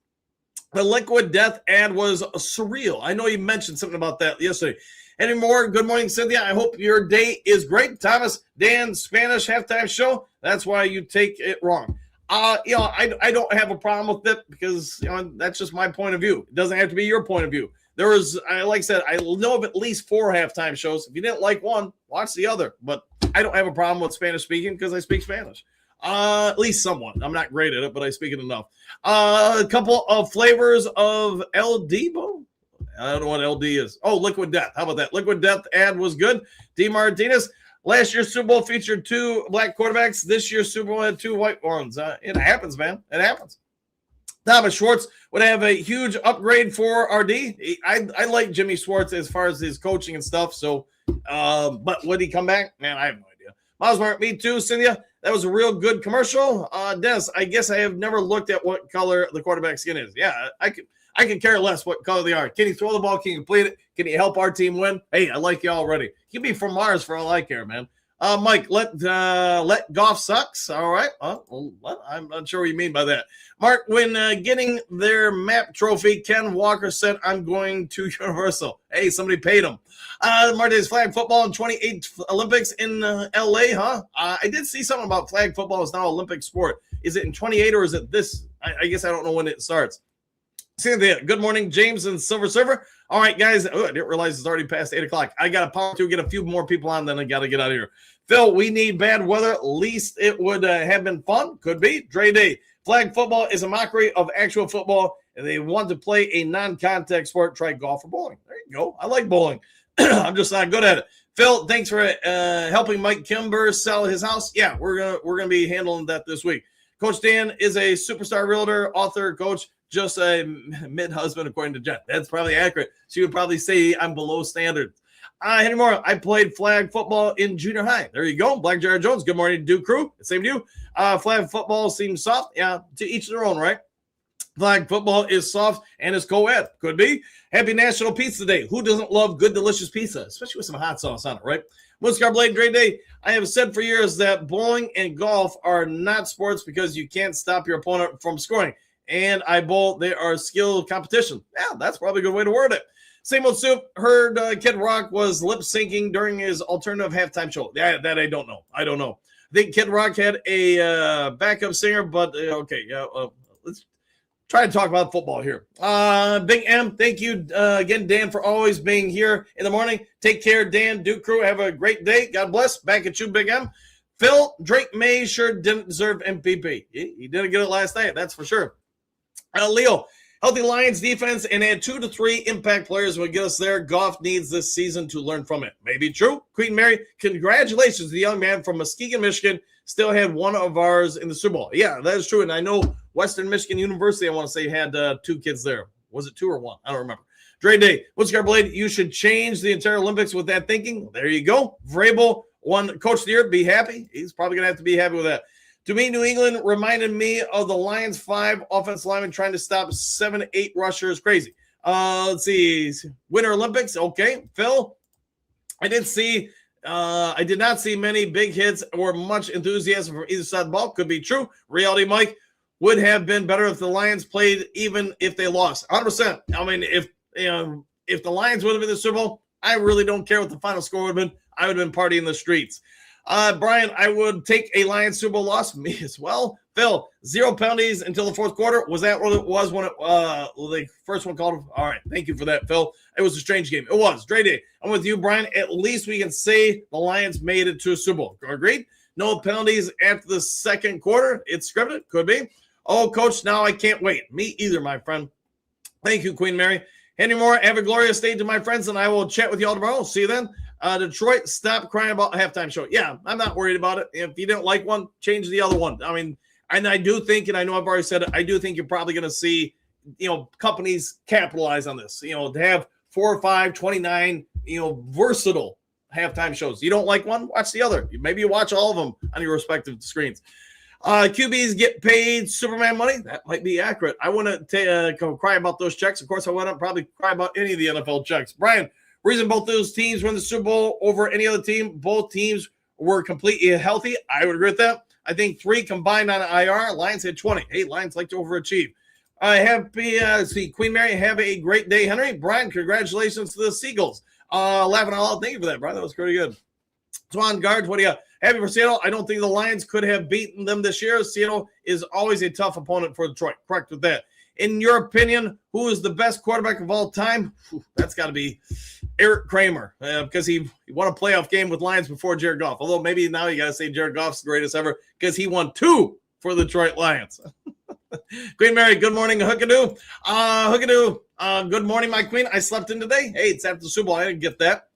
The Liquid Death ad was surreal. I know you mentioned something about that yesterday. Any more? Good morning, Cynthia. I hope your day is great. Thomas, Dan, Spanish halftime show. That's why you take it wrong. I don't have a problem with it because that's just my point of view. It doesn't have to be your point of view. There was, like I said, I know of at least 4 halftime shows. If you didn't like one, watch the other. But I don't have a problem with Spanish speaking because I speak Spanish. At least somewhat. I'm not great at it, but I speak it enough. A couple of flavors of El Debo. I don't know what LD is. Oh, Liquid Death. How about that? Liquid Death ad was good. D. Martinez. Last year's Super Bowl featured 2 black quarterbacks. This year's Super Bowl had 2 white ones. It happens, man. It happens. Thomas Schwartz would have a huge upgrade for RD. I like Jimmy Schwartz as far as his coaching and stuff. So, but would he come back? Man, I have no idea. Miles Mark, me too, Cynthia. That was a real good commercial. Dennis, I guess I have never looked at what color the quarterback skin is. Yeah, I can care less what color they are. Can he throw the ball? Can he complete it? Can he help our team win? Hey, I like you already. He can be from Mars for all I care, man. Mike, let Goff sucks. All right. What? I'm not sure what you mean by that. Mark, when getting their map trophy, Ken Walker said, I'm going to Universal. Hey, somebody paid him. Martinez, flag football in 28 Olympics in L.A., huh? I did see something about flag football is now Olympic sport. Is it in 28 or is it this? I guess I don't know when it starts. Cynthia, good morning, James and Silver Server. All right, guys. I didn't realize it's already past 8 o'clock. I got to power to get a few more people on, then I got to get out of here. Phil, we need bad weather. At least it would have been fun. Could be. Dre Day. Flag football is a mockery of actual football, and they want to play a non-contact sport. Try golf or bowling. There you go. I like bowling. I'm just not good at it. Phil, thanks for helping Mike Kimber sell his house. Yeah, we're gonna be handling that this week. Coach Dan is a superstar realtor, author, coach. Just a mid-husband, according to Jen. That's probably accurate. She would probably say I'm below standard. Anymore, I played flag football in junior high. There you go. Black Jared Jones. Good morning, Duke crew. Same to you. Flag football seems soft. Yeah, to each their own, right? Flag football is soft and is co-ed. Could be. Happy National Pizza Day. Who doesn't love good, delicious pizza, especially with some hot sauce on it, right? Muscar Blade, great day. I have said for years that bowling and golf are not sports because you can't stop your opponent from scoring. And I bowl, they are skill competition. Yeah, that's probably a good way to word it. Same old soup. Heard Kid Rock was lip syncing during his alternative halftime show. That I don't know. I think Kid Rock had a backup singer, but okay. Yeah, let's try to talk about football here. Big M, thank you again, Dan, for always being here in the morning. Take care, Dan, Duke crew. Have a great day. God bless. Back at you, Big M. Phil, Drake May sure didn't deserve MVP. He didn't get it last night, that's for sure. Leo, healthy Lions defense and add 2 to 3 impact players would get us there. Goff needs this season to learn from it. Maybe true. Queen Mary, congratulations to the young man from Muskegon, Michigan. Still had one of ours in the Super Bowl. Yeah, that is true. And I know Western Michigan University, I want to say, had 2 kids there. Was it 2 or 1? I don't remember. Dre Day, what's your blade? You should change the entire Olympics with that thinking. There you go. Vrabel won Coach of the Year. Be happy. He's probably going to have to be happy with that. To me, New England reminded me of the Lions' 5 offensive linemen trying to stop 7 to 8 rushers. Crazy. Let's see. Winter Olympics. Okay. Phil, I did not see many big hits or much enthusiasm from either side of the ball. Could be true. Reality, Mike. would have been better if the Lions played, even if they lost. 100%. I mean, if the Lions would have been in the Super Bowl, I really don't care what the final score would have been. I would have been partying in the streets. Brian, I would take a Lions Super Bowl loss. Me as well. Phil, 0 penalties until the fourth quarter. Was that what it was when the first one called? All right. Thank you for that, Phil. It was a strange game. It was. Great day. I'm with you, Brian. At least we can say the Lions made it to a Super Bowl. Agreed? No penalties after the second quarter. It's scripted. Could be. Oh, Coach, now I can't wait. Me either, my friend. Thank you, Queen Mary. Henry Moore, have a glorious day to my friends, and I will chat with you all tomorrow. See you then. Detroit, stop crying about halftime show. Yeah, I'm not worried about it. If you didn't like one, change the other one. I mean, and I do think, and I know I've already said it, I do think you're probably going to see, companies capitalize on this, to have 4 or 5, 29, versatile halftime shows. You don't like one, watch the other. Maybe you watch all of them on your respective screens. QBs get paid Superman money. That might be accurate. I wouldn't cry about those checks. Of course, I wouldn't probably cry about any of the NFL checks. Brian, reason both those teams win the Super Bowl over any other team, both teams were completely healthy. I would agree with that. I think 3 combined on IR. Lions had 20. Hey, Lions like to overachieve. Queen Mary, have a great day, Henry. Brian, congratulations to the Seagulls. Laughing out loud. Thank you for that, Brian. That was pretty good. Swan Guards, what do you got? Happy for Seattle. I don't think the Lions could have beaten them this year. Seattle is always a tough opponent for Detroit. Correct with that. In your opinion, who is the best quarterback of all time? That's got to be Eric Kramer because he won a playoff game with Lions before Jared Goff. Although maybe now you got to say Jared Goff's the greatest ever because he won 2 for the Detroit Lions. Queen Mary, good morning, Hookadoo. Good morning, my queen. I slept in today. Hey, it's after the Super Bowl. I didn't get that.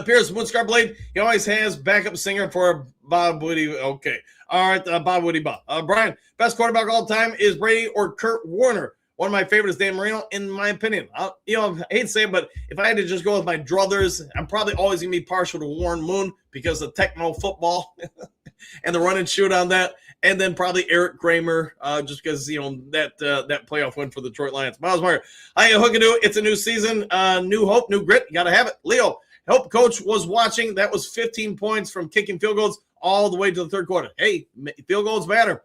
Pierce, Moonscar Blade, he always has backup singer for Bob Woody. Okay. All right, Bob Woody Bob. Brian, best quarterback of all time is Brady or Kurt Warner. One of my favorites is Dan Marino, in my opinion. I hate to say it, but if I had to just go with my druthers, I'm probably always going to be partial to Warren Moon because of techno football and the run and shoot on that. And then probably Eric Kramer, just because, that playoff win for the Detroit Lions. Miles Meyer, hi, Hookadoo. It's a new season, new hope, new grit. You got to have it. Leo, hope Coach was watching. That was 15 points from kicking field goals all the way to the third quarter. Hey, field goals matter.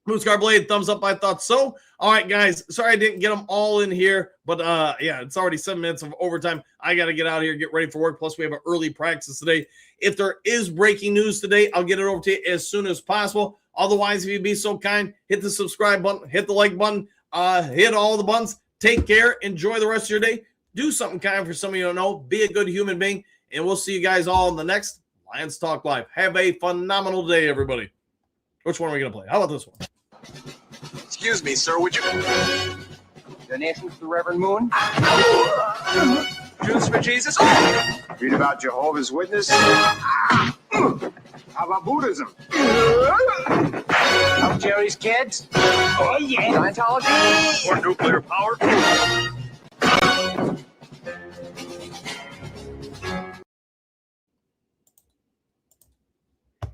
Moonscar Blade, thumbs up. I thought so. All right, guys. Sorry I didn't get them all in here, but it's already 7 minutes of overtime. I got to get out of here, get ready for work. Plus, we have an early practice today. If there is breaking news today, I'll get it over to you as soon as possible. Otherwise, if you'd be so kind, hit the subscribe button, hit the like button, hit all the buttons. Take care. Enjoy the rest of your day. Do something kind for somebody you don't know. Be a good human being, and we'll see you guys all in the next Lions Talk Live. Have a phenomenal day, everybody. Which one are we going to play? How about this one? Excuse me, sir, would you... Donations to Reverend Moon? Jews for Jesus? Read about Jehovah's Witness? How about Buddhism? How Jerry's kids? Oh, yeah. Scientology? Or nuclear power?